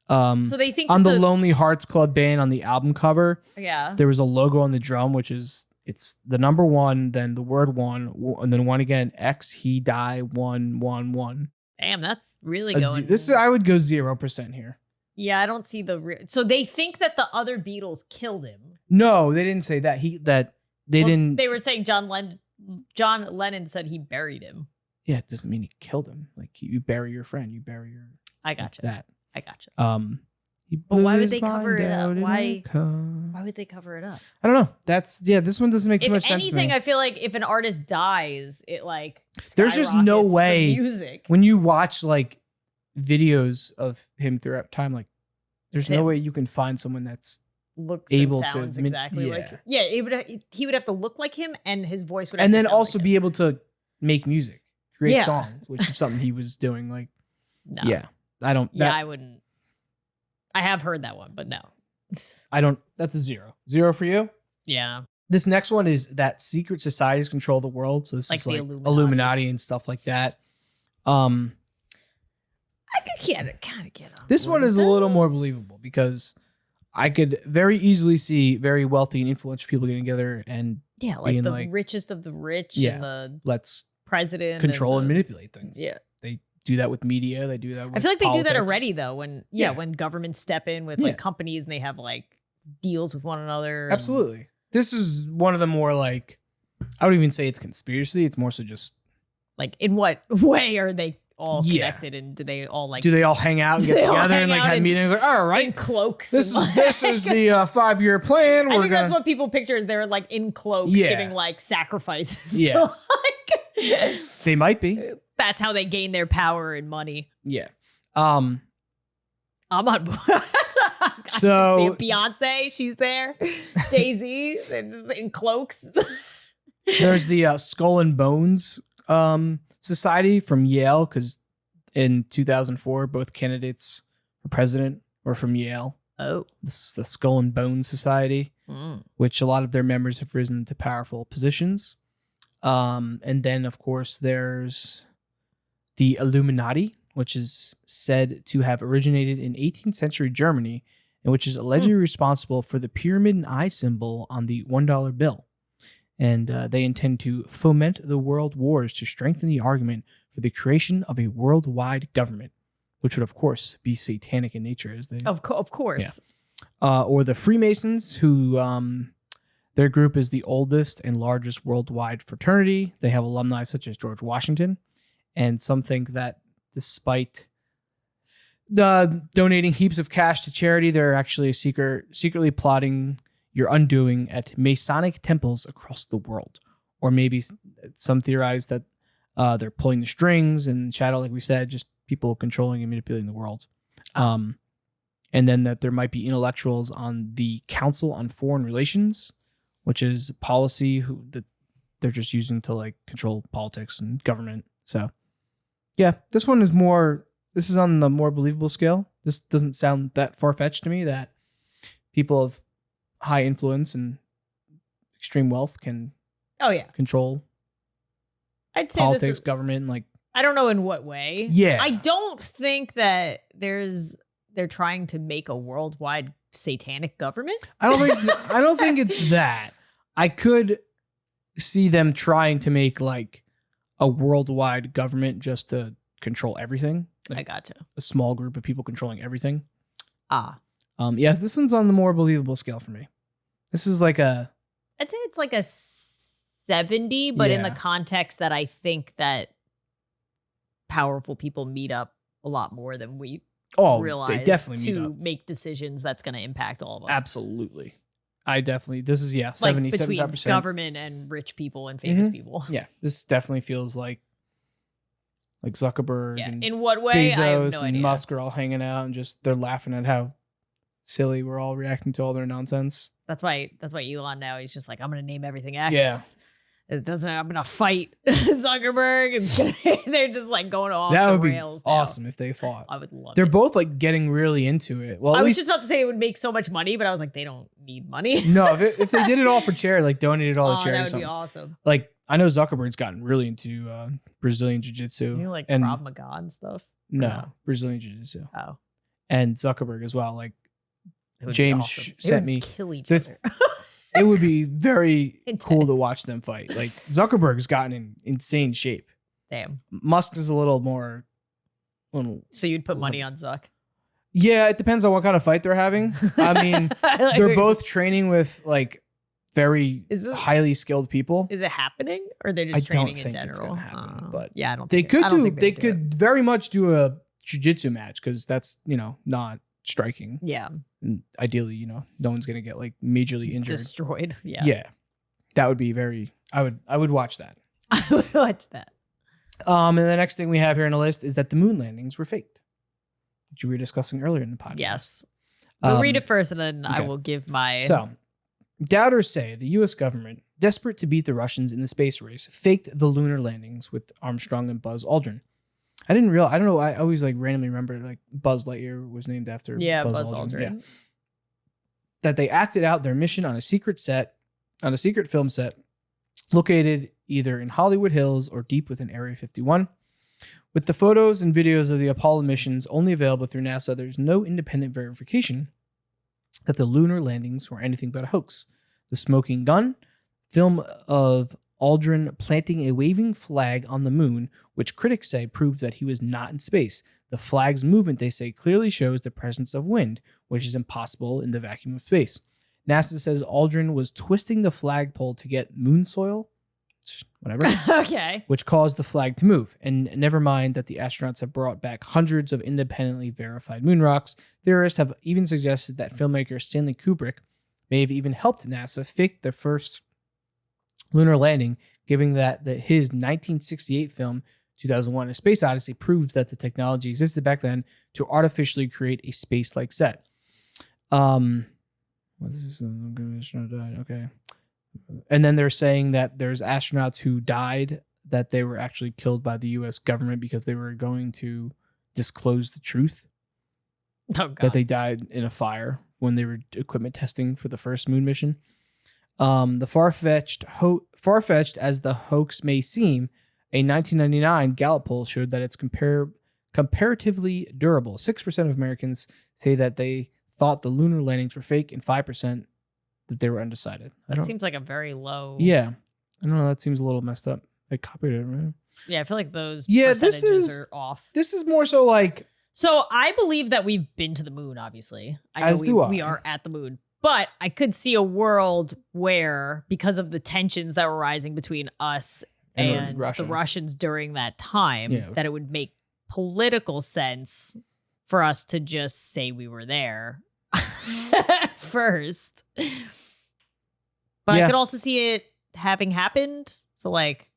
so they think on the Lonely Hearts Club Band on the album cover, there was a logo on the drum, which is... It's the number 1, then the word 1, and then 1 again. X, he, die, 1, 1, 1. Damn, that's really going. I would go 0% here. Yeah, I don't see the. So they think that the other Beatles killed him. No, they didn't say that. They didn't. They were saying John Lennon said he buried him. Yeah, it doesn't mean he killed him. Like you bury your friend, you bury your. I gotcha. That. I gotcha. But why would they cover it up? Why would they cover it up? I don't know. This one doesn't make too much sense to me. I feel like if an artist dies, it like there's just no way music. When you watch like videos of him throughout time, like there's no way you can find someone that's able to exactly he would have to look like him, and his voice would have and to then sound also like be able to make music, create songs, which is something he was doing. Like, I wouldn't. I have heard that one, but no. I don't. That's a 0. 0 for you? Yeah. This next one is that secret societies control the world. So this is like Illuminati and stuff like that. I could kind of get on. This one is a little more believable because I could very easily see very wealthy and influential people getting together and like the richest of the rich and the let's president control and manipulate things. Yeah. They do that with media. They do that with I feel like politics. they do that already though when governments step in with like companies and they have like deals with one another. Absolutely. This is one of the more like, I would even say it's conspiracy. It's more so just like, in what way are they all connected and do they all hang out and get together and like have meetings like, all right, in cloaks? This is the 5-year plan. I think that's what people picture is they're like in cloaks giving like sacrifices. Yeah. They might be. That's how they gain their power and money. Yeah. I'm on board. So Beyonce, she's there. Jay-Z in cloaks. there's the Skull and Bones Society from Yale, because in 2004, both candidates for president were from Yale. Oh. The Skull and Bones Society, which a lot of their members have risen to powerful positions. And then, of course, there's the Illuminati, which is said to have originated in 18th century Germany, and which is allegedly responsible for the pyramid and eye symbol on the $1 bill. And they intend to foment the world wars to strengthen the argument for the creation of a worldwide government, which would, of course, be satanic in nature. As they, of course. Yeah. Or the Freemasons, who their group is the oldest and largest worldwide fraternity. They have alumni such as George Washington, and some think that despite donating heaps of cash to charity, they're actually secretly plotting your undoing at Masonic temples across the world. Or maybe some theorize that they're pulling the strings and shadow, like we said, just people controlling and manipulating the world. And then that there might be intellectuals on the Council on Foreign Relations, which is policy that they're just using to like control politics and government. So yeah, this is on the more believable scale. This doesn't sound that far-fetched to me, that people of high influence and extreme wealth can control I'd say politics, government, like I don't know in what way. Yeah. I don't think that they're trying to make a worldwide satanic government. I don't think it's that. I could see them trying to make like a worldwide government just to control everything. Like I gotcha. A small group of people controlling everything. Yes, this one's on the more believable scale for me. This is like I'd say it's like a 70, but in the context that I think that powerful people meet up a lot more than we realize they definitely meet to up. Make decisions that's going to impact all of us. Absolutely. This is 70, like between 75%. Government and rich people and famous people. Yeah, this definitely feels like Zuckerberg and in what way? Bezos I have no and idea. Musk are all hanging out and just they're laughing at how silly we're all reacting to all their nonsense. That's why Elon now, he's just like, I'm going to name everything X. Yeah. I'm going to fight Zuckerberg. They're just like going off that the would rails be awesome if they fought. I would love They're it. both like getting really into it. Well, I was just about to say it would make so much money, but I was like, they don't need money. No, if they did it all for charity, like donated all the charity, that would be awesome. Like I know Zuckerberg's gotten really into Brazilian jiu-jitsu. Do you like and Krav Maga and stuff? No, Brazilian jiu-jitsu. Oh, and Zuckerberg as well. Like it would James be awesome. sent me kill each this. other. It would be very Intense. cool to watch them fight. Like Zuckerberg's gotten in insane shape. Damn. Musk is a little more. So you'd put money on Zuck? Yeah, it depends on what kind of fight they're having. I mean, they're both training with like very highly skilled people. Is it happening, or they're just training in general? It's gonna happen, but yeah, I don't. They think could They could very much do a jiu-jitsu match because that's not striking. Yeah. And ideally, no one's gonna get like majorly injured, destroyed. Yeah. Yeah, that would be very. I would watch that. I would watch that. And the next thing we have here on the list is that the moon landings were faked, which we were discussing earlier in the podcast. Yes. We'll read it first, and then I will give my. So, doubters say the U.S. government, desperate to beat the Russians in the space race, faked the lunar landings with Armstrong and Buzz Aldrin. I don't know. I always like randomly remember like Buzz Lightyear was named after Buzz Aldrin. Yeah. That they acted out their mission on a secret film set located either in Hollywood Hills or deep within Area 51. With the photos and videos of the Apollo missions only available through NASA, there's no independent verification that the lunar landings were anything but a hoax. The smoking gun, film of Aldrin planting a waving flag on the moon, which critics say proves that he was not in space. The flag's movement, they say, clearly shows the presence of wind, which is impossible in the vacuum of space. NASA says Aldrin was twisting the flagpole to get moon soil, whatever, okay, which caused the flag to move. And never mind that the astronauts have brought back hundreds of independently verified moon rocks. Theorists have even suggested that filmmaker Stanley Kubrick may have even helped NASA fake the first lunar landing, given that his 1968 film 2001: A Space Odyssey proves that the technology existed back then to artificially create a space-like set. What's this? Okay. And then they're saying that there's astronauts who died, that they were actually killed by the U.S. government because they were going to disclose the truth. Oh, God. That they died in a fire when they were equipment testing for the first moon mission. The far-fetched as the hoax may seem, a 1999 Gallup poll showed that it's comparatively durable. 6% of Americans say that they thought the lunar landings were fake, and 5% that they were undecided. That seems like a very low. Yeah. I don't know. That seems a little messed up. I copied it, right? Yeah, I feel like those percentages are off. This is more so like... So I believe that we've been to the moon, obviously. We are at the moon. But I could see a world where, because of the tensions that were rising between us and the Russians during that time, that it would make political sense for us to just say we were there first. But I could also see it having happened. So, like,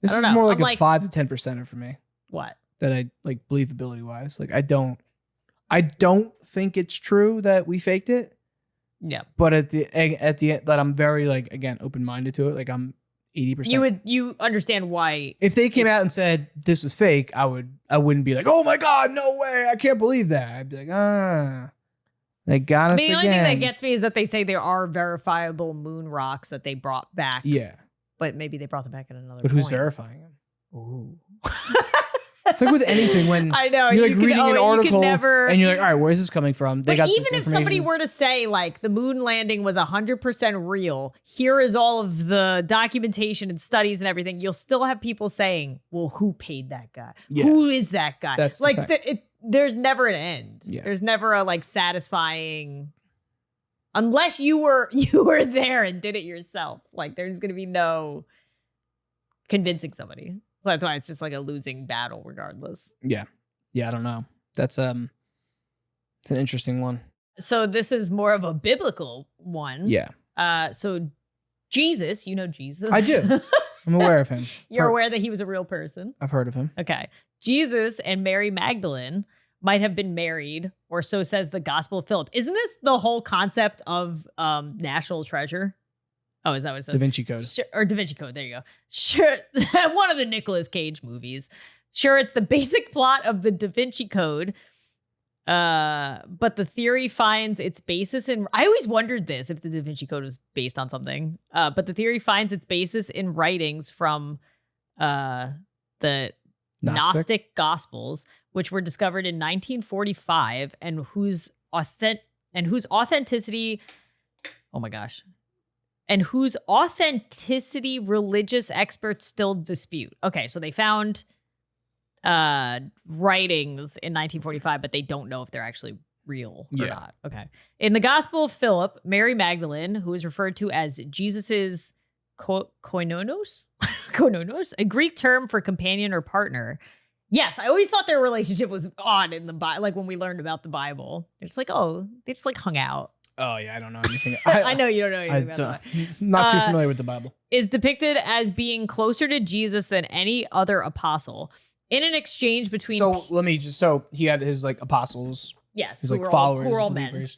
this is more like a 5 to 10% for me. What? That I like believability wise. Like, I don't think it's true that we faked it. Yeah. But at the end, that I'm very, like, again, open-minded to it. Like, I'm 80%. You understand why. If they came out and said this was fake, I wouldn't be like, oh my God, no way, I can't believe that. I'd be like, they got us again. The only thing that gets me is that they say there are verifiable moon rocks that they brought back. Yeah. But maybe they brought them back at another But point. Who's verifying them? Ooh. It's like with anything when I know you're like reading an article never... and you're like, all right, where's this coming from? But even if somebody were to say like the moon landing was 100% real, here is all of the documentation and studies and everything, you'll still have people saying, well, who paid that guy? Yeah. Who is that guy? That's like there's never an end. Yeah. There's never a like satisfying, unless you were there and did it yourself. Like there's going to be no convincing somebody. That's why it's just like a losing battle regardless. Yeah. Yeah, I don't know. That's it's an interesting one. So this is more of a biblical one. Yeah. So Jesus, you know Jesus. I do. I'm aware of him. You're aware that he was a real person. I've heard of him. Okay. Jesus and Mary Magdalene might have been married, or so says the Gospel of Philip. Isn't this the whole concept of National Treasure? Oh, is that what it says? Da Vinci Code. Sure, or Da Vinci Code. There you go. Sure. One of the Nicolas Cage movies. Sure, it's the basic plot of the Da Vinci Code. But the theory finds its basis in... I always wondered this, if the Da Vinci Code was based on something. But the theory finds its basis in writings from the Gnostic Gospels, which were discovered in 1945 and whose authenticity... Oh my gosh. And whose authenticity religious experts still dispute. Okay, so they found writings in 1945, but they don't know if they're actually real or not. Okay. In the Gospel of Philip, Mary Magdalene, who is referred to as Jesus's koinonos, a Greek term for companion or partner. Yes, I always thought their relationship was odd in the Bible, like when we learned about the Bible. It's like, oh, they just like hung out. Oh, yeah, I don't know anything. I know you don't know anything about that. Not too familiar with the Bible. Is depicted as being closer to Jesus than any other apostle. In an exchange between... So he had his like apostles. Yes. His like followers. Who were all men.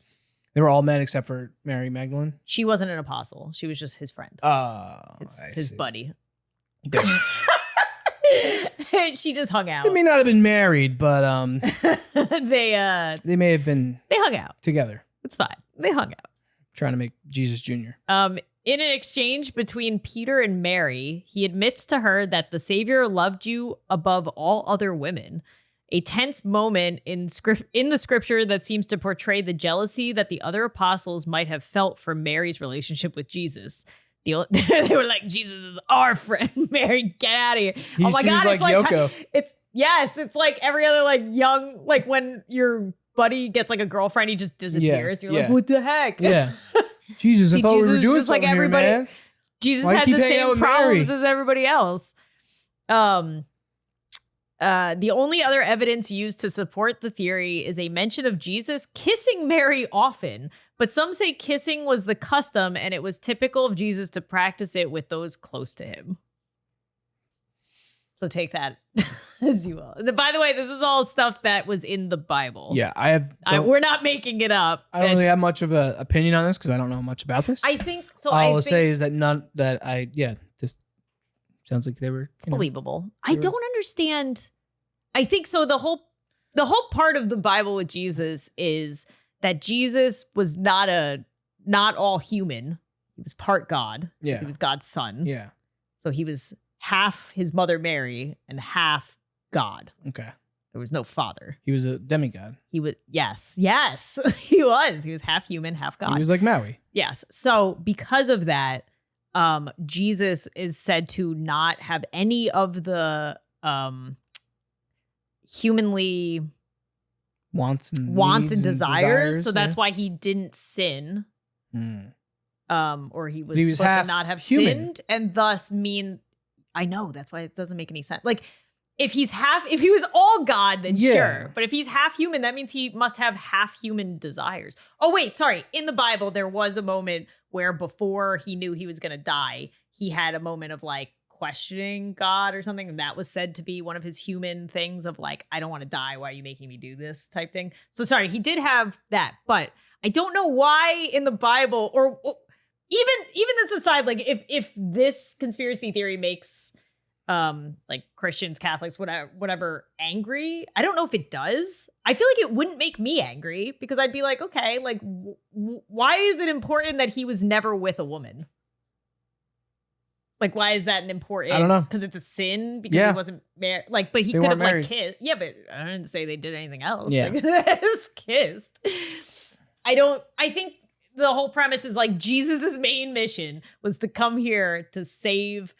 They were all men except for Mary Magdalene. She wasn't an apostle. She was just his friend. His buddy. She just hung out. They may not have been married, but they may have been... They hung out. Together. It's fine. They hung out. Trying to make Jesus Jr. In an exchange between Peter and Mary, he admits to her that the Savior loved you above all other women. A tense moment in the scripture that seems to portray the jealousy that the other apostles might have felt for Mary's relationship with Jesus. They were like, Jesus is our friend. Mary, get out of here. Oh my God. Like Yoko. It's like every other like young, like when your buddy gets like a girlfriend, he just disappears. You're like, what the heck? Yeah. Jesus, I thought we were doing just something like everybody. Here, man. Jesus had the same problems as everybody else. The only other evidence used to support the theory is a mention of Jesus kissing Mary often, but some say kissing was the custom and it was typical of Jesus to practice it with those close to him. So take that as you will. And by the way, this is all stuff that was in the Bible. Yeah, we're not making it up. I don't really have much of an opinion on this because I don't know much about this. I think so. All I will say is that this sounds like they were. It's believable. I don't understand. I think so. The whole part of the Bible with Jesus is that Jesus was not all human. He was part God. Yeah, he was God's son. Yeah, so he was half his mother Mary and half God. Okay. There was no father. He was a demigod. He was, yes, he was. He was half human, half God. He was like Maui. Yes. So because of that, Jesus is said to not have any of the humanly wants and desires. So that's why he didn't sin. Or he was supposed to not have sinned, and thus I know that's why it doesn't make any sense. Like if he was all God, then sure. But if he's half human, that means he must have half human desires. Oh, wait, sorry. In the Bible, there was a moment where before he knew he was going to die, he had a moment of like questioning God or something. And that was said to be one of his human things of like, I don't want to die. Why are you making me do this type thing? So sorry, he did have that, but I don't know why in the Bible or even this aside, like if this conspiracy theory makes like Christians, Catholics, whatever angry, I don't know if it does. I feel like it wouldn't make me angry because I'd be like, okay, like why is it important that he was never with a woman? Like, why is that an important? I don't know. Because it's a sin because he wasn't married. Like, but he could have like kissed. Yeah, but I didn't say they did anything else. Yeah, they just kissed. I think the whole premise is like Jesus's main mission was to come here to save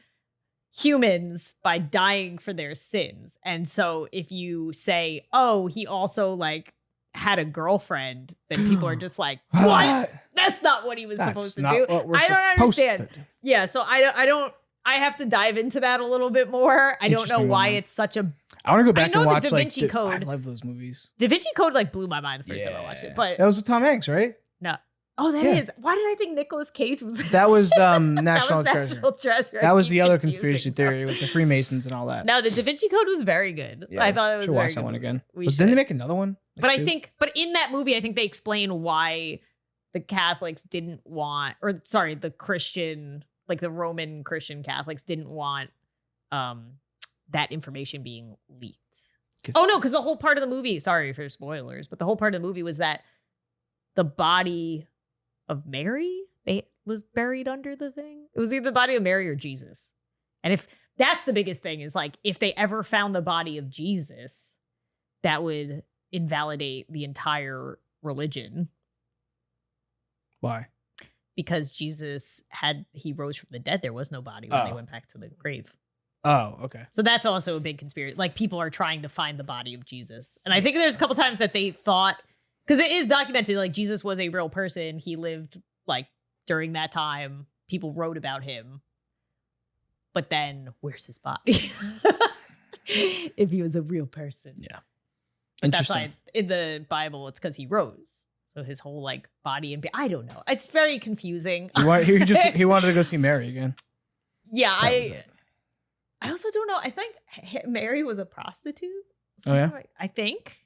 humans by dying for their sins. And so if you say, oh, he also like had a girlfriend, then people are just like, what? That's not what he was supposed to do. I don't understand. Yeah, so I have to dive into that a little bit more. I don't know why it's such a I want to go back and watch Da Vinci Code. I love those movies. Da Vinci Code like blew my mind the first time I watched it. But that was with Tom Hanks, right? No. Oh, that is. Why did I think Nicolas Cage was? That was National Treasure. National Treasure. That was the other conspiracy theory with the Freemasons and all that. No, the Da Vinci Code was very good. Yeah, I thought it was very good. Watch that one again. Didn't they make another one? But but in that movie, I think they explain why the Catholics didn't want, the Christian, like the Roman Christian Catholics didn't want that information being leaked. Oh no, because the whole part of the movie, sorry for spoilers, but the whole part of the movie was that the body of Mary was buried under the thing. It was either the body of Mary or Jesus. And if that's the biggest thing is like, if they ever found the body of Jesus, that would invalidate the entire religion. Why? Because Jesus he rose from the dead. There was no body when they went back to the grave. Oh, okay. So that's also a big conspiracy. Like people are trying to find the body of Jesus. And I think there's a couple times that they thought, because it is documented, like Jesus was a real person. He lived like during that time. People wrote about him. But then where's his body? If he was a real person. Yeah. But that's why in the Bible, it's because he rose. So his whole like body and I don't know. It's very confusing. He wanted to go see Mary again. Yeah, I also don't know. I think Mary was a prostitute. Oh yeah, I think.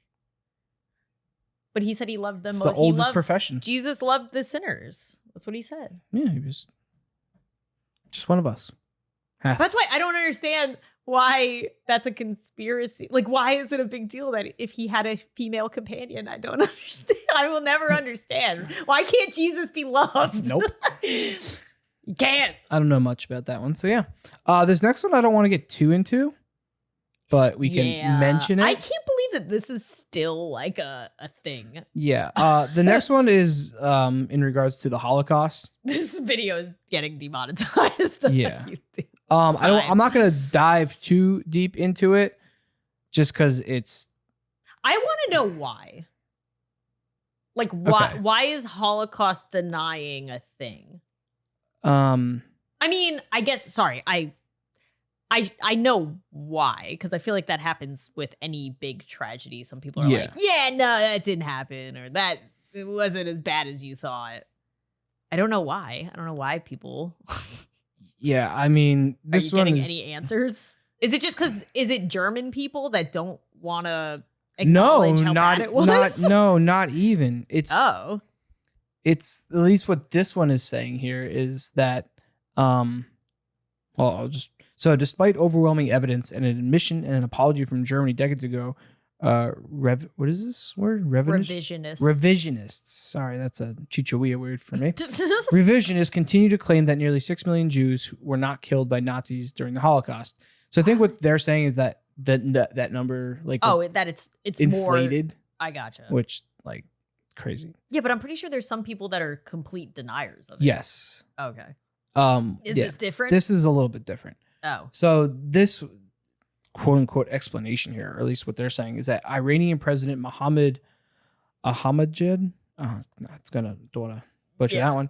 But he said he loved them. It's the oldest profession. Jesus loved the sinners. That's what he said. Yeah, he was just one of us. Half. That's why I don't understand why that's a conspiracy. Like, why is it a big deal that if he had a female companion? I don't understand. I will never understand. Why can't Jesus be loved? Nope. You can't. I don't know much about that one. So yeah. This next one I don't want to get too into, but we can mention it. I can't believe that this is still like a thing. Yeah. The next one is in regards to the Holocaust. This video is getting demonetized. Yeah. I'm not gonna dive too deep into it just because it's I want to know why. Like why is Holocaust denying a thing? I mean, I guess sorry, I know why, because I feel like that happens with any big tragedy. Some people are like, yeah, no, that didn't happen, or that it wasn't as bad as you thought. I don't know why. I don't know why people Yeah, I mean, this Are you one getting is any answers? Is it just because, is it German people that don't want to No, acknowledge how bad it was? not even. It's at least what this one is saying here is that, so despite overwhelming evidence and an admission and an apology from Germany decades ago, what is this word? Revisionists. Sorry, that's a Chichewa word for me. Revisionists continue to claim that nearly 6 million Jews were not killed by Nazis during the Holocaust. So I think what they're saying is that number, like, that it's inflated. More, I gotcha. Which, like, crazy. Yeah, but I'm pretty sure there's some people that are complete deniers of it. Yes. Okay. Is this different? This is a little bit different. Oh. So this quote unquote explanation here, or at least what they're saying, is that Iranian President Mohammed Ahmadinejad, don't want to butcher that one,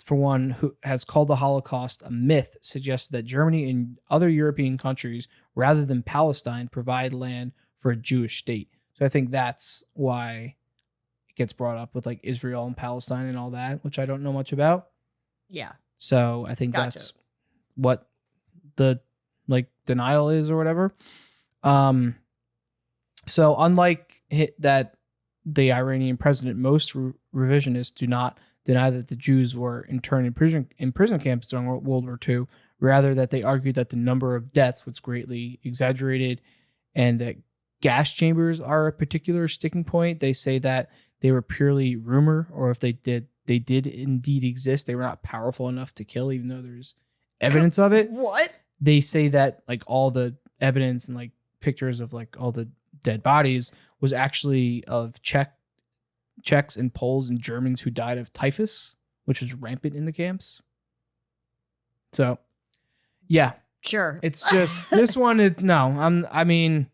for one, who has called the Holocaust a myth, suggests that Germany and other European countries, rather than Palestine, provide land for a Jewish state. So I think that's why it gets brought up with like Israel and Palestine and all that, which I don't know much about. Yeah. So I think that's what the like denial is or whatever. So unlike that, the Iranian president, most revisionists do not deny that the Jews were interned in prison camps during World War II. Rather, that they argued that the number of deaths was greatly exaggerated, and that gas chambers are a particular sticking point. They say that they were purely rumor, or if they did indeed exist, they were not powerful enough to kill, even though there's evidence of it. What? They say that like all the evidence and like pictures of like all the dead bodies was actually of Czechs and Poles and Germans who died of typhus, which was rampant in the camps. So, yeah, sure. It's just this one. I mean,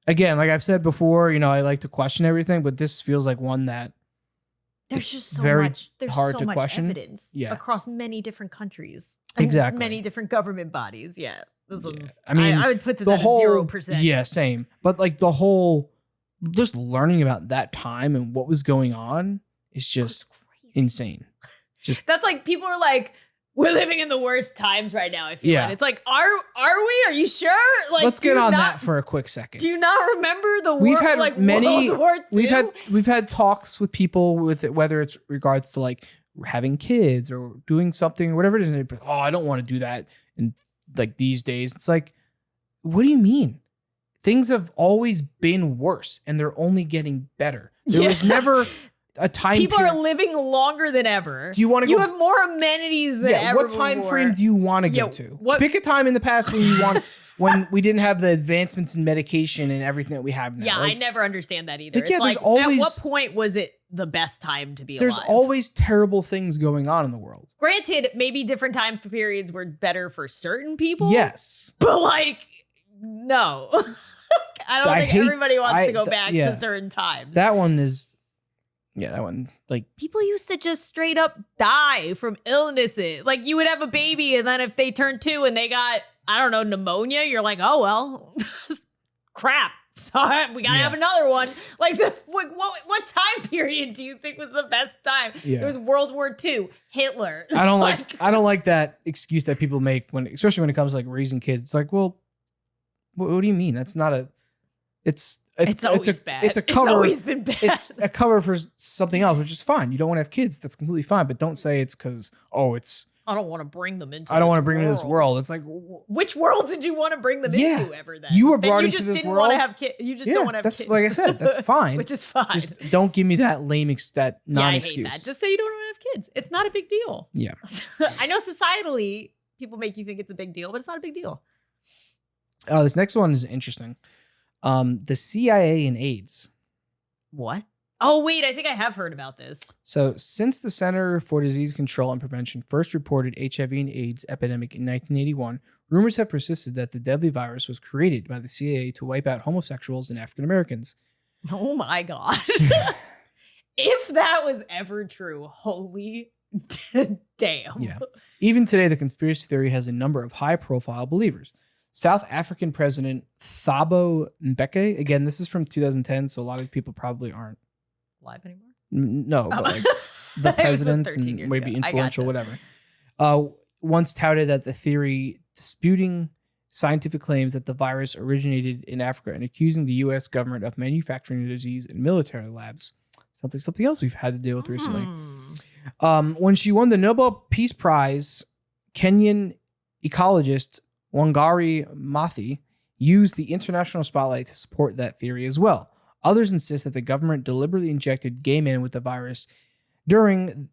again, like I've said before, I like to question everything, but this feels like one that there's just so very much. There's hard so to much question. evidence across many different countries. Exactly. Many different government bodies. Yeah. This one's, I mean, I would put this at 0%. Yeah, same. But like the whole, just learning about that time and what was going on is just insane. Just that's like people are like, we're living in the worst times right now. I feel like it's like, are we? Are you sure? Like, let's get on that for a quick second. Do you not remember the we've had like many World War II? We've had talks with people with it, whether it's regards to like having kids or doing something or whatever it is. And they're like, I don't want to do that. And like these days, it's like, what do you mean? Things have always been worse and they're only getting better. There was never a time people are living longer than ever. Do you want to You have more amenities than ever what time before. frame do you want to go to? Pick a time in the past when you want when we didn't have the advancements in medication and everything that we have now. Yeah, I never understand that either. Like, it's there's like, always, at what point was it the best time to be alive? There's always terrible things going on in the world. Granted, maybe different time periods were better for certain people. Yes. But like, no. I don't think everybody wants to go back to certain times. That one is, that one, like. People used to just straight up die from illnesses. Like, you would have a baby, and then if they turned 2 and they got, I don't know, pneumonia, you're like, oh, well, crap. Sorry, we gotta have another one. Like, what time period do you think was the best time? Yeah. It was World War II, Hitler. I don't like that excuse that people make especially when it comes to like raising kids. It's like, well, what do you mean? That's not a. It's always bad. It's a cover. It's always been bad. It's a cover for something else, which is fine. You don't want to have kids. That's completely fine. But don't say it's because I don't want to bring them into. I don't want to bring them into this world. It's like, which world did you want to bring them into ever? Then you were brought into this world. You just didn't want to have kids. You just don't want to have kids. Like I said, that's fine. Which is fine. Just don't give me that lame that non-excuse. I hate that. Just say you don't want to have kids. It's not a big deal. Yeah. I know societally people make you think it's a big deal, but it's not a big deal. Oh, this next one is interesting. The CIA and AIDS. What? Oh, wait, I think I have heard about this. So since the Center for Disease Control and Prevention first reported HIV and AIDS epidemic in 1981, rumors have persisted that the deadly virus was created by the CIA to wipe out homosexuals and African Americans. Oh my God. If that was ever true, holy damn. Yeah. Even today, the conspiracy theory has a number of high-profile believers. South African President Thabo Mbeki, again, this is from 2010, so a lot of people probably aren't live anymore. No, but like the presidents and maybe influential, whatever. Once touted that the theory disputing scientific claims that the virus originated in Africa and accusing the U.S. government of manufacturing the disease in military labs. Something else we've had to deal with recently. When she won the Nobel Peace Prize, Kenyan ecologist Wangari Maathai used the international spotlight to support that theory as well. Others insist that the government deliberately injected gay men with the virus during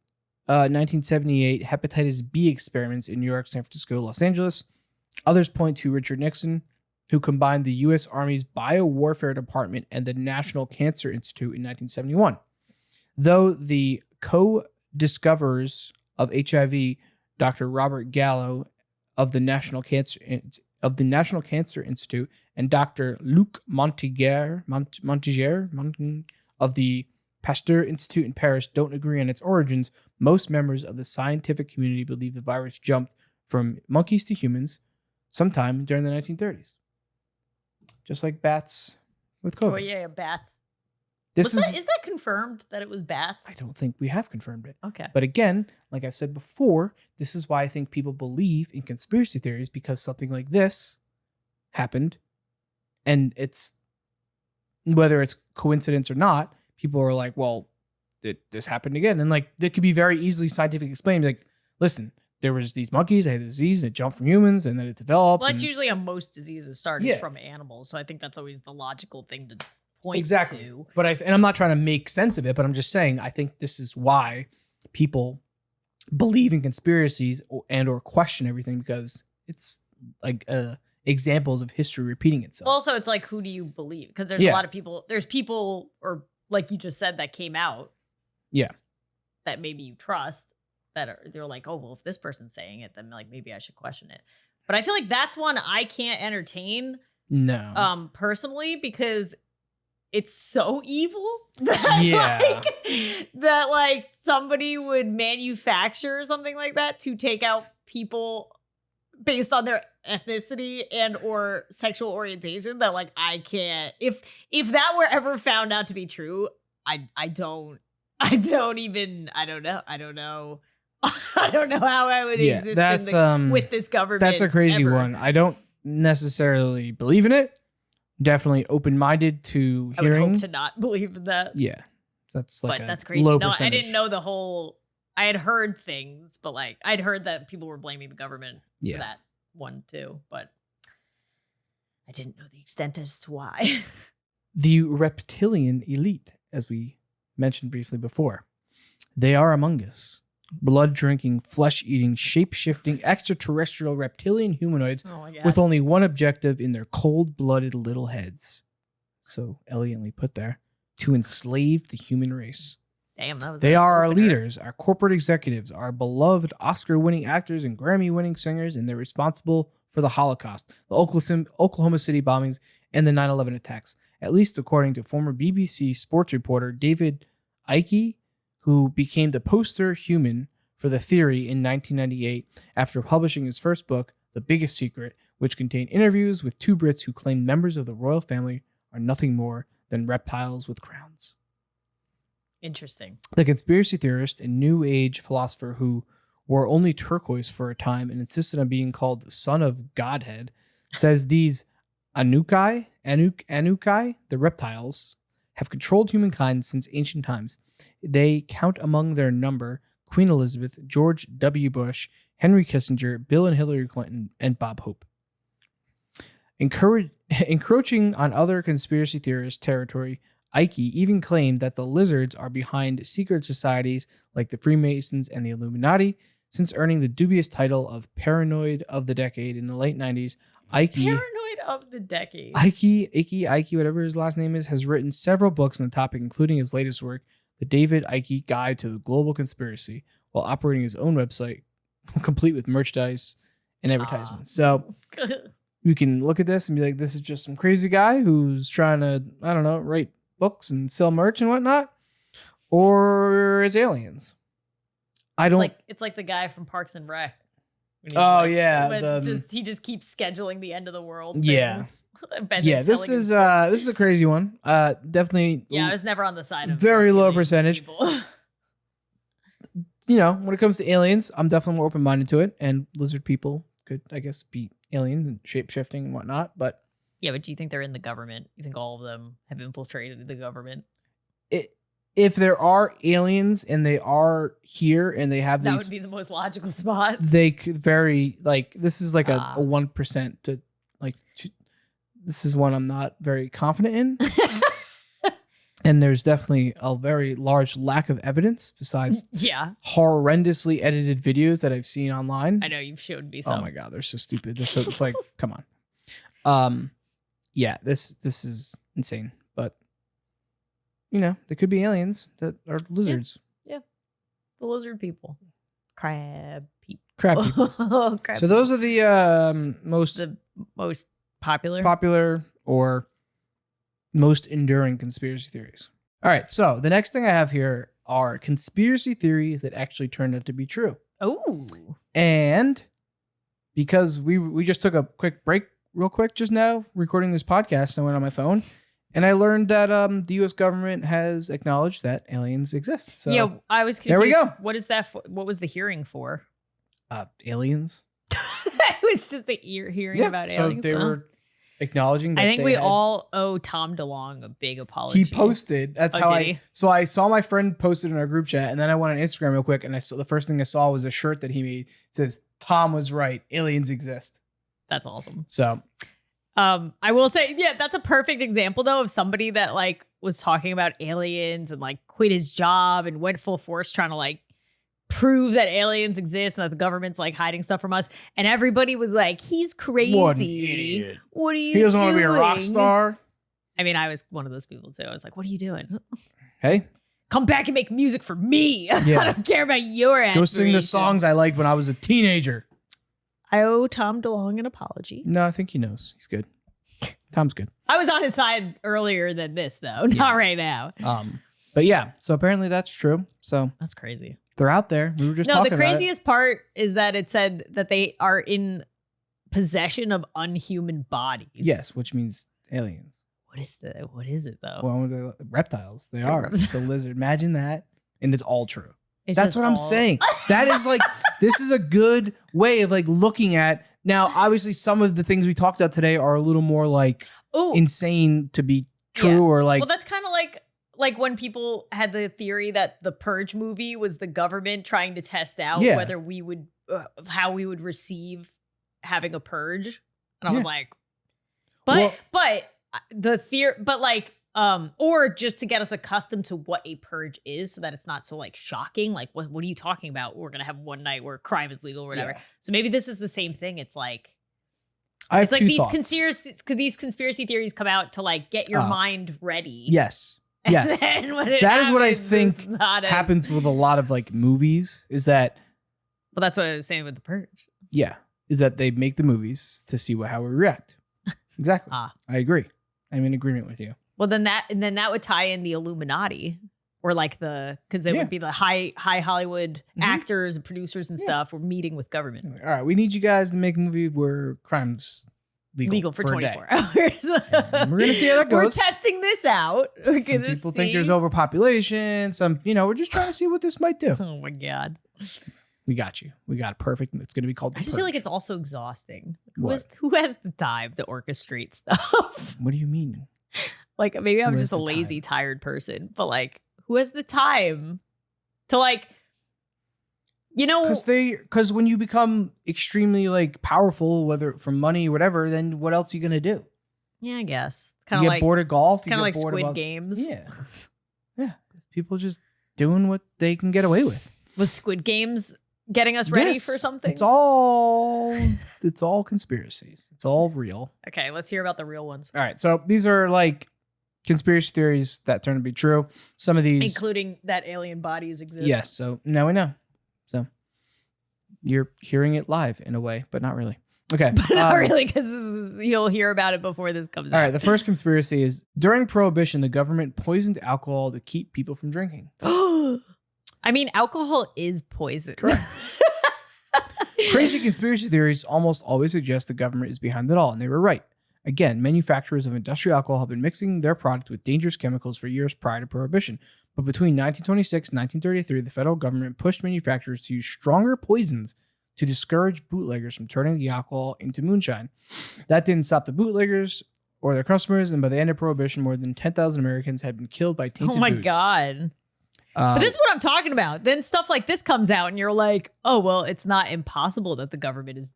1978 hepatitis B experiments in New York, San Francisco, Los Angeles. Others point to Richard Nixon, who combined the U.S. Army's Biowarfare Department and the National Cancer Institute in 1971. Though the co-discoverers of HIV, Dr. Robert Gallo of the National Cancer Institute and Dr. Luc Montagnier of the Pasteur Institute in Paris don't agree on its origins, most members of the scientific community believe the virus jumped from monkeys to humans sometime during the 1930s. Just like bats with COVID. Oh, yeah, bats. Is that confirmed that it was bats? I don't think we have confirmed it. Okay. But again, like I've said before, this is why I think people believe in conspiracy theories, because something like this happened, and it's, whether it's coincidence or not, people are like, well, this happened again. And like, that could be very easily scientifically explained. Like, listen, there was these monkeys, they had a disease, and it jumped from humans, and then it developed. Well, that's usually how most diseases started from animals. So I think that's always the logical thing to point to. But and I'm not trying to make sense of it, but I'm just saying, I think this is why people believe in conspiracies and or question everything, because it's like examples of history repeating itself. Also, it's like, who do you believe? Because there's a lot of people, or like you just said, that came out. Yeah. That maybe you trust, they're like, oh, well, if this person's saying it, then like maybe I should question it. But I feel like that's one I can't entertain. No. Personally, because it's so evil that like somebody would manufacture something like that to take out people based on their ethnicity and or sexual orientation. That like, I can't, if that were ever found out to be true, I don't know how I would exist with this government. That's a crazy ever. one. I don't necessarily believe in it. Definitely open-minded to hearing. I would hope to not believe in that. Yeah. That's like, but that's crazy. Low no, percentage. I didn't know the whole, I had heard things, but like I'd heard that people were blaming the government for that one too, but I didn't know the extent as to why. The reptilian elite, as we mentioned briefly before, they are among us. Blood-drinking, flesh-eating, shape-shifting, extraterrestrial reptilian humanoids with only one objective in their cold-blooded little heads. So elegantly put there. To enslave the human race. Damn, that was. They are our leaders, our corporate executives, our beloved Oscar-winning actors and Grammy-winning singers, and they're responsible for the Holocaust, the Oklahoma City bombings, and the 9/11 attacks. At least according to former BBC sports reporter David Icke, who became the poster human for the theory in 1998 after publishing his first book, The Biggest Secret, which contained interviews with two Brits who claimed members of the royal family are nothing more than reptiles with crowns. Interesting. The conspiracy theorist and New Age philosopher who wore only turquoise for a time and insisted on being called the son of Godhead, says these Anukai, the reptiles, have controlled humankind since ancient times. They count among their number Queen Elizabeth, George W. Bush, Henry Kissinger, Bill and Hillary Clinton, and Bob Hope. Encroaching on other conspiracy theorist territory, Icke even claimed that the lizards are behind secret societies like the Freemasons and the Illuminati. Since earning the dubious title of Paranoid of the Decade in the late 90s, Paranoid of the Decade. Icke, whatever his last name is, has written several books on the topic, including his latest work, The David Icke Guide to the Global Conspiracy, while operating his own website, complete with merchandise and advertisements. So you can look at this and be like, this is just some crazy guy who's trying to, I don't know, write books and sell merch and whatnot, or it's aliens. It's like the guy from Parks and Rec. Oh yeah, he just keeps scheduling the end of the world. Yeah, yeah. This is a crazy one. Definitely. Yeah, I was never on the side of very low percentage. You know, when it comes to aliens, I'm definitely more open minded to it, and lizard people could, I guess, be alien and shape-shifting and whatnot, but Yeah, but do you think they're in the government? You think all of them have infiltrated the government? if there are aliens and they are here and they have That these, would be the most logical spot. they could very, like, this is like a 1% to, like, this is one I'm not very confident in. And there's definitely a very large lack of evidence besides horrendously edited videos that I've seen online. I know, you've showed me some. Oh my God, they're so stupid. They're so, it's like, come on. Yeah, this is insane. But, you know, there could be aliens that are lizards. Yeah. The lizard people. Crab people. Crab people. Crab So those are the most popular or most enduring conspiracy theories. All right, so the next thing I have here are conspiracy theories that actually turned out to be true. Oh. And because we just took a quick break real quick just now recording this podcast, I went on my phone and I learned that the US government has acknowledged that aliens exist. So yeah, I was confused. There we go. What is that for? What was the hearing for? Aliens. It was just the hearing about aliens. So they were acknowledging that I think we all owe Tom DeLonge a big apology. He posted. That's how So I saw my friend posted in our group chat, and then I went on Instagram real quick, and I saw the first thing I saw was a shirt that he made. It says, "Tom was right. Aliens exist." That's awesome. So, I will say, yeah, that's a perfect example though of somebody that like was talking about aliens and like quit his job and went full force trying to like prove that aliens exist and that the government's like hiding stuff from us, and everybody was like, he's crazy. What an idiot. What are you He doesn't doing? want to be a rock star. I mean, I was one of those people too. I was like, what are you doing? Hey, come back and make music for me. Yeah. I don't care about your aspirations. Go sing the songs I liked when I was a teenager. I owe Tom DeLonge an apology. No, I think he knows. He's good. Tom's good. I was on his side earlier than this though, not right now. But yeah, so apparently that's true. So that's crazy. They're out there. We were just talking the craziest part is that it said that they are in possession of unhuman bodies. Yes, which means aliens. What is it though? Well, the reptiles. They are the lizard. Imagine that, and it's all true. That's what I'm saying. That is like, this is a good way of like looking at. Now, obviously, some of the things we talked about today are a little more like insane to be true, or like. Well, that's kind of like when people had the theory that the Purge movie was the government trying to test out whether we would, how we would receive having a purge, and I was like, but the theory, but like. Or just to get us accustomed to what a purge is so that it's not so like shocking. Like, what are you talking about? We're going to have one night where crime is legal or whatever. Yeah. So maybe this is the same thing. It's like, it's like these conspiracy theories come out to like get your mind ready. Yes. Yes. That is what I think happens with a lot of like movies is that. Well, that's what I was saying with the purge. Yeah. Is that they make the movies to see how we react. Exactly. I agree. I'm in agreement with you. Well, then that would tie in the Illuminati, or like because they would be the high Hollywood actors and producers and stuff were meeting with government. All right, we need you guys to make a movie where crime's legal for 24 hours. We're gonna see how that goes. We're testing this out. Some people think there's overpopulation. Some, we're just trying to see what this might do. Oh my God. We got you. We got it perfect. It's going to be called The I just Purge. feel like it's also exhausting. Who has the time to orchestrate stuff? What do you mean? Like, maybe I'm just a lazy, tired person, but like, who has the time to like, because when you become extremely like powerful, whether from money or whatever, then what else are you going to do? Yeah, I guess it's kind of like bored of golf. Kind of like Squid Games. Yeah. Yeah. People just doing what they can get away with. Was Squid Games getting us ready for something? It's all conspiracies. It's all real. Okay, let's hear about the real ones. All right. So these are like conspiracy theories that turn to be true. Some of these, including that alien bodies exist. Yes. So now we know. So you're hearing it live in a way, but not really. Okay. But not really, because you'll hear about it before this comes out. All right. The first conspiracy is during Prohibition, the government poisoned alcohol to keep people from drinking. I mean, alcohol is poison. Correct. Crazy conspiracy theories almost always suggest the government is behind it all, and they were right. Again, manufacturers of industrial alcohol have been mixing their product with dangerous chemicals for years prior to Prohibition. But between 1926 and 1933, the federal government pushed manufacturers to use stronger poisons to discourage bootleggers from turning the alcohol into moonshine. That didn't stop the bootleggers or their customers, and by the end of Prohibition, more than 10,000 Americans had been killed by tainted booze. Oh my God. But this is what I'm talking about. Then stuff like this comes out and you're like, oh, well, it's not impossible that the government is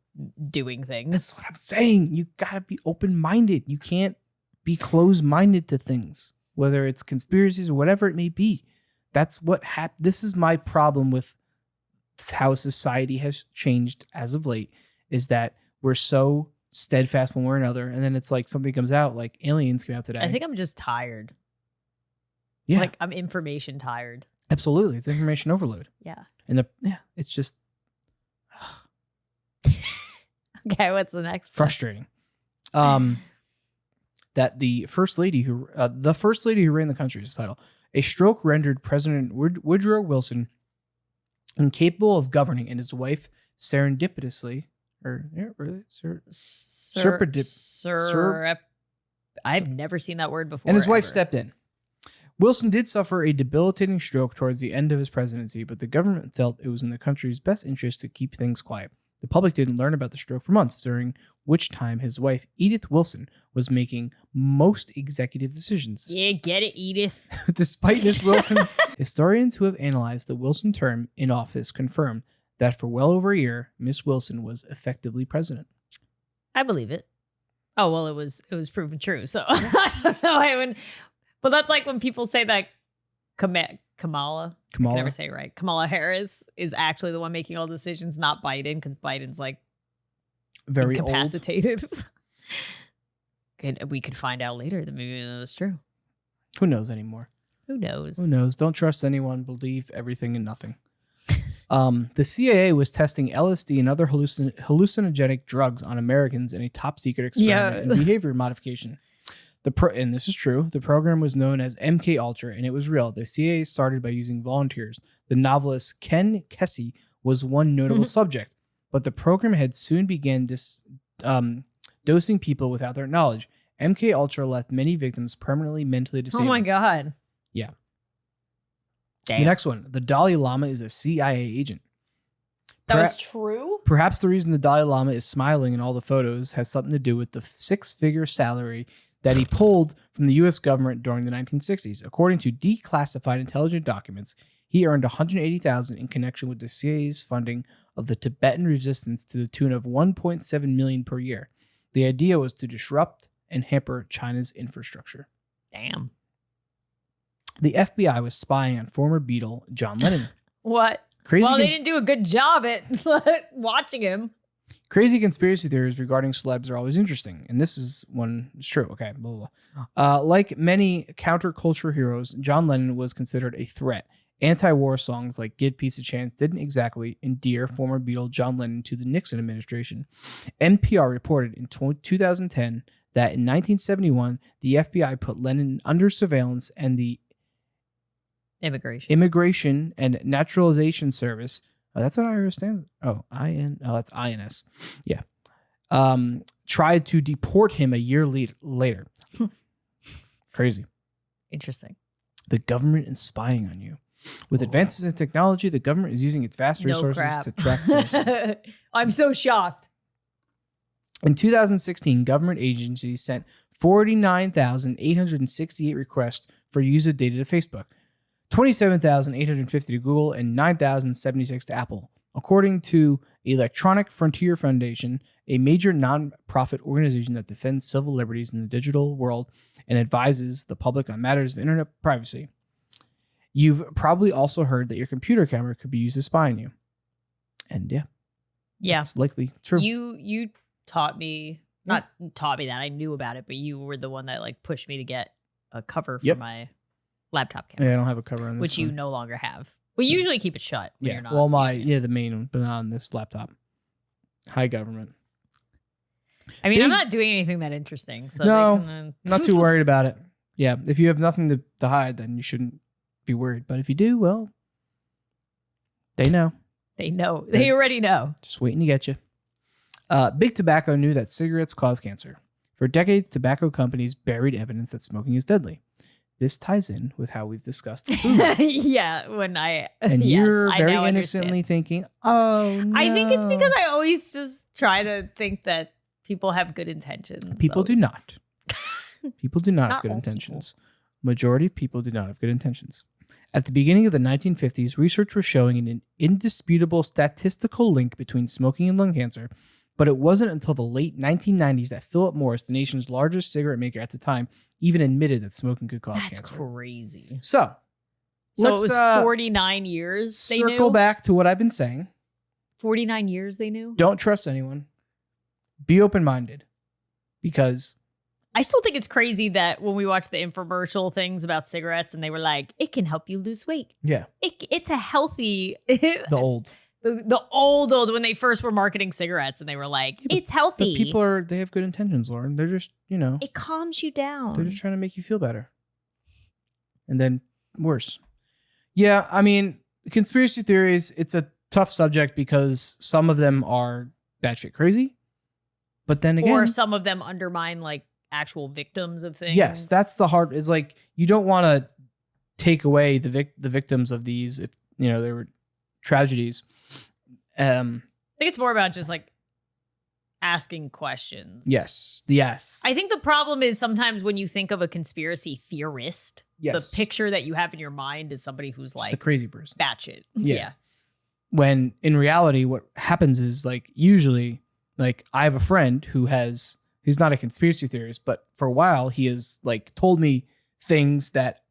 doing things. That's what I'm saying. You got to be open-minded. You can't be closed-minded to things, whether it's conspiracies or whatever it may be. That's what happened. This is my problem with how society has changed as of late, is that we're so steadfast one way or another, and then it's like something comes out, like Aliens came out today. I think I'm just tired. Yeah. Like I'm information tired. Absolutely. It's information overload. Yeah. And it's just okay, what's the next? Frustrating. That the first lady who ran the country is the title. A stroke rendered President Woodrow Wilson incapable of governing, and his wife serendipitously, I've never seen that word before. And his wife stepped in. Wilson did suffer a debilitating stroke towards the end of his presidency, but the government felt it was in the country's best interest to keep things quiet. The public didn't learn about the stroke for months, during which time his wife, Edith Wilson, was making most executive decisions. Yeah, get it, Edith. Despite Miss Wilson's, historians who have analyzed the Wilson term in office confirmed that for well over a year, Miss Wilson was effectively president. I believe it. Oh, well, it was proven true. So I don't know. But that's like when people say that Kamala, I can never say it right. Kamala Harris is actually the one making all decisions, not Biden, because Biden's like very incapacitated. We could find out later that maybe that was true. Who knows anymore? Who knows? Who knows? Don't trust anyone. Believe everything and nothing. The CIA was testing LSD and other hallucinogenic drugs on Americans in a top secret experiment in behavior modification. And this is true. The program was known as MK Ultra, and it was real. The CIA started by using volunteers. The novelist Ken Kesey was one notable subject, but the program had soon began dosing people without their knowledge. MK Ultra left many victims permanently mentally disabled. Oh my God. Yeah. Damn. The next one. The Dalai Lama is a CIA agent. That was true? Perhaps the reason the Dalai Lama is smiling in all the photos has something to do with the six-figure salary that he pulled from the U.S. government during the 1960s. According to declassified intelligence documents, he earned $180,000 in connection with the CIA's funding of the Tibetan resistance to the tune of $1.7 million per year. The idea was to disrupt and hamper China's infrastructure. Damn. The FBI was spying on former Beatle John Lennon. What? They didn't do a good job at watching him. Crazy conspiracy theories regarding celebs are always interesting, and this is one. It's true. Okay, blah, blah, blah. Like many counterculture heroes, John Lennon was considered a threat. Anti-war songs like "Give Peace a Chance" didn't exactly endear former Beatle John Lennon to the Nixon administration. NPR reported in 2010 that in 1971, the FBI put Lennon under surveillance, and the Immigration and Naturalization Service. Oh, that's what I understand. That's INS. Yeah. Tried to deport him a year later. Crazy. Interesting. The government is spying on you. With advances in technology, the government is using its vast resources to track citizens. I'm so shocked. In 2016, government agencies sent 49,868 requests for user data to Facebook, 27,850 to Google, and 9,076 to Apple. According to Electronic Frontier Foundation, a major non-profit organization that defends civil liberties in the digital world and advises the public on matters of internet privacy. You've probably also heard that your computer camera could be used to spy on you. And yeah, it's likely true. You taught me, not taught me that, I knew about it, but you were the one that like pushed me to get a cover for my laptop camera. Yeah, I don't have a cover on this which you no longer have. We usually keep it shut when you're not. Well, the main one, but not on this laptop. Hi, government. I mean, I'm not doing anything that interesting. So no, not too worried about it. Yeah, if you have nothing to hide, then you shouldn't be worried. But if you do, well, they know. They know. They already know. Just waiting to get you. Big Tobacco knew that cigarettes cause cancer. For decades, tobacco companies buried evidence that smoking is deadly. this ties in with how we've discussed food. Yeah, when I And yes, you're I very now innocently understand. thinking, oh, no. I think it's because I always just try to think that people have good intentions. People do always. not. People do not have Not good all intentions. Majority of people do not have good intentions. At the beginning of the 1950s, research was showing an indisputable statistical link between smoking and lung cancer, but it wasn't until the late 1990s that Philip Morris, the nation's largest cigarette maker at the time, even admitted that smoking could cause That's cancer. crazy. So So let's it was 49 years they circle knew? back to what I've been saying. 49 years they knew? Don't trust anyone. Be open-minded, because I still think it's crazy that when we watch the infomercial things about cigarettes and they were like, it can help you lose weight. yeah, It's a healthy... the old. The old when they first were marketing cigarettes and they were like, it's healthy. But people they have good intentions, Lauren. They're just, It calms you down. they're just trying to make you feel better. And then worse. Yeah, I mean, conspiracy theories, it's a tough subject because some of them are batshit crazy. But then again, or some of them undermine like actual victims of things. yes, that's the hard. Is like you don't want to take away the victims of these if they were tragedies. I think it's more about just like asking questions. Yes. I think the problem is sometimes when you think of a conspiracy theorist, Yes. the picture that you have in your mind is somebody who's Just like a crazy person. batshit. Yeah. When in reality, what happens is like usually, like I have a friend who's not a conspiracy theorist, but for a while he has like told me things that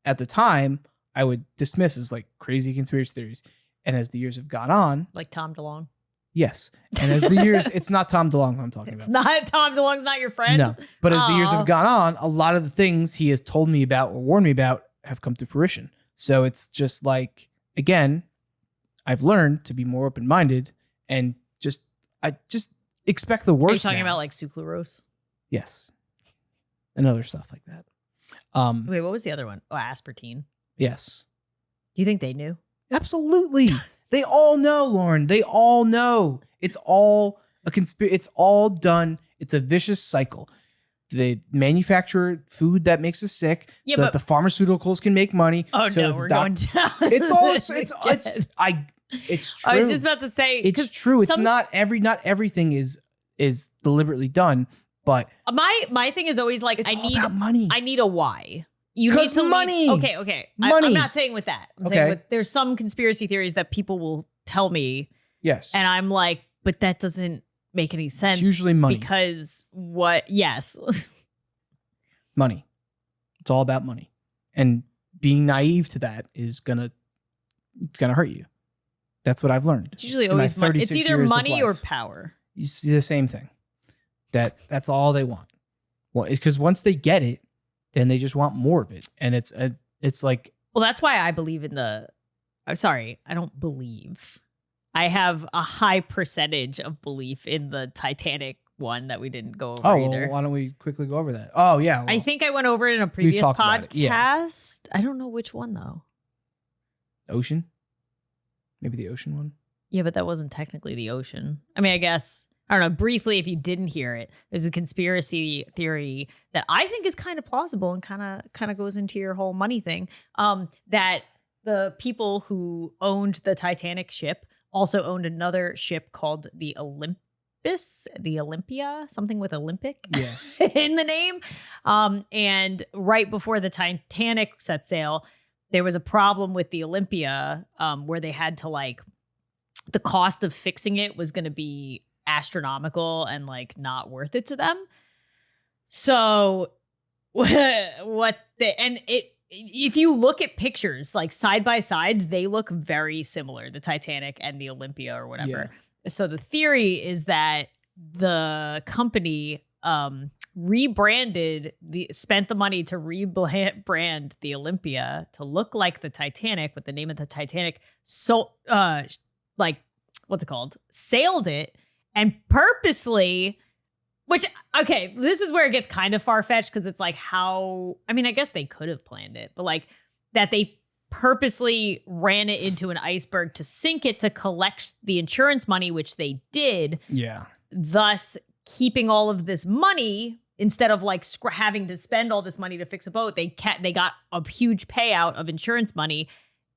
at the time I would dismiss as like crazy conspiracy theories. And as the years have gone on, Like Tom DeLonge. yes. And as the years, it's not Tom DeLonge I'm talking It's about. not Tom DeLonge's not your friend. No. But as the years Aw. have gone on, a lot of the things he has told me about or warned me about have come to fruition. So it's just like, again, I've learned to be more open-minded and I just expect the worst. Are you talking now. about like sucralose? Yes. And other stuff like that. Wait, what was the other one? Oh, aspartame. Yes. Do you think they knew? Absolutely. They all know, Lauren. They all know. It's all a conspiracy. It's all done. It's a vicious cycle. They manufacture food that makes us sick Yeah, so that but- the pharmaceuticals can make money. Oh so no, that we're the going down. It's all this again. it's true. I was just about to say It's true. It's some- not everything is deliberately done, but my thing is always like it's I all about money. need a why. You 'Cause need to money. Okay. Money. I'm not saying with that. I'm Okay. saying with there's some conspiracy theories that people will tell me, yes. and I'm like, but that doesn't make any sense. It's usually money. Because what? Yes. Money. It's all about money. And being naive to that is gonna hurt you. That's what I've learned. It's usually in my always money. It's 36 either years of money or life. power. You see the same thing. That's all they want. Well, because once they get it, then they just want more of it. And it's like, Well, that's why I believe in the. I'm sorry, I don't believe. I have a high percentage of belief in the Titanic one that we didn't go over either. well, why don't we quickly go over that? Oh yeah. I well, think I went over it in a previous talked podcast. about it, yeah. I don't know which one though. ocean. Maybe the ocean one. Yeah, but that wasn't technically the ocean. I mean, I guess, I don't know, briefly, if you didn't hear it, there's a conspiracy theory that I think is kind of plausible and kind of goes into your whole money thing. That the people who owned the Titanic ship also owned another ship called the Olympia, something with Olympic Yeah. in the name. And right before the Titanic set sail, there was a problem with the Olympia where they had to the cost of fixing it was going to be astronomical and not worth it to them. So if you look at pictures side by side, they look very similar, the Titanic and the Olympia or whatever. Yeah. So the theory is that the company spent the money to rebrand the Olympia to look like the Titanic with the name of the Titanic. So what's it called? Sailed it and purposely, okay, this is where it gets kind of far-fetched because it's I guess they could have planned it, but that they purposely ran it into an iceberg to sink it to collect the insurance money, which they did. Yeah. Thus keeping all of this money instead of like having to spend all this money to fix a boat, they got a huge payout of insurance money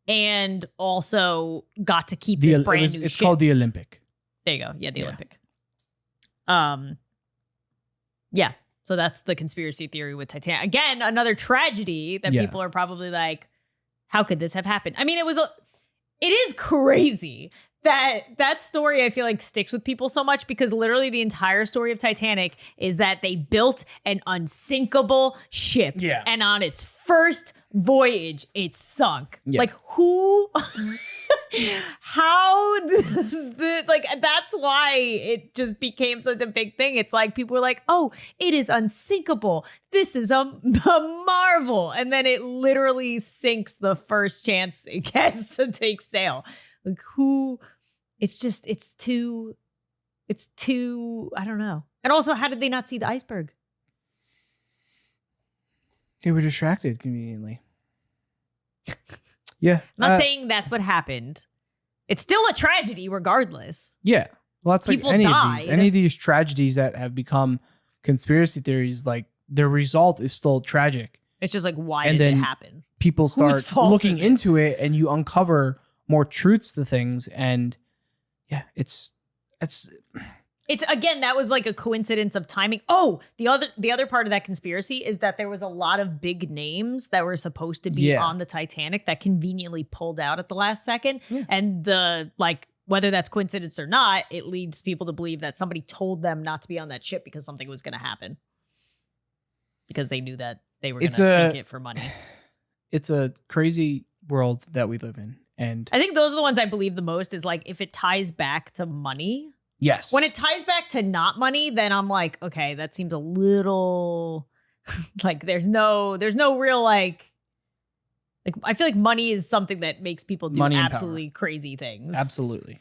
and also got to keep this brand new It's ship. called the Olympic. There you go. Yeah, the Olympic. Yeah. So that's the conspiracy theory with Titanic. Again, another tragedy that people are probably like, how could this have happened? I mean, it is crazy that story, I feel like, sticks with people so much because literally the entire story of Titanic is that they built an unsinkable ship. Yeah. And on its first voyage, it sunk. Yeah. Like, who? How? That's why it just became such a big thing. It's like people were like, oh, it is unsinkable. This is a marvel. And then it literally sinks the first chance it gets to take sail. Like, who? It's too, I don't know. And also, how did they not see the iceberg? They were distracted conveniently. Yeah. I'm not saying that's what happened. It's still a tragedy regardless. Yeah. Well, that's like People any died. of these. Any of these tragedies that have become conspiracy theories, like their result is still tragic. It's just like, why did it happen? People start looking into it and you uncover more truths to things. And yeah, it's again, that was like a coincidence of timing. Oh, the other part of that conspiracy is that there was a lot of big names that were supposed to be on the Titanic that conveniently pulled out at the last second. Yeah. And whether that's coincidence or not, it leads people to believe that somebody told them not to be on that ship because something was going to happen. Because they knew that they were going to sink it for money. It's a crazy world that we live in. And I think those are the ones I believe the most is like if it ties back to money. Yes. When it ties back to not money, then I'm like, okay, that seems a little like there's no real like I feel like money is something that makes people do absolutely crazy things. Absolutely.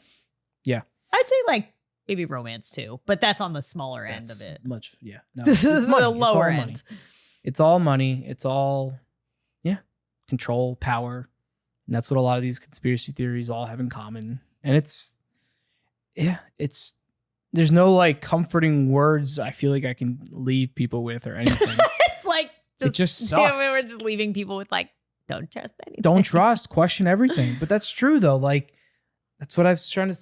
Yeah. I'd say like maybe romance too, but that's on the smaller end of it. No, it's money. The lower end. It's all money. It's all control, power. And that's what a lot of these conspiracy theories all have in common. And there's no like comforting words I feel like I can leave people with or anything. It's like, it just sucks. We're just leaving people with like, don't trust anything. Don't trust, question everything. But that's true though. Like, that's what I was trying to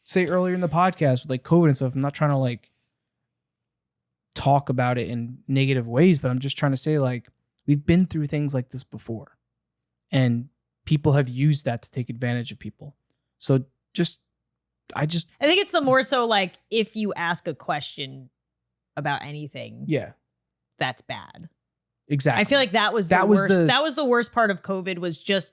say earlier in the podcast with like COVID and stuff. I'm not trying to like talk about it in negative ways, but I'm just trying to say like, we've been through things like this before. And people have used that to take advantage of people. So I think it's the more so like if you ask a question about anything, that's bad. Exactly. I feel like that was the worst. That was the worst part of COVID was just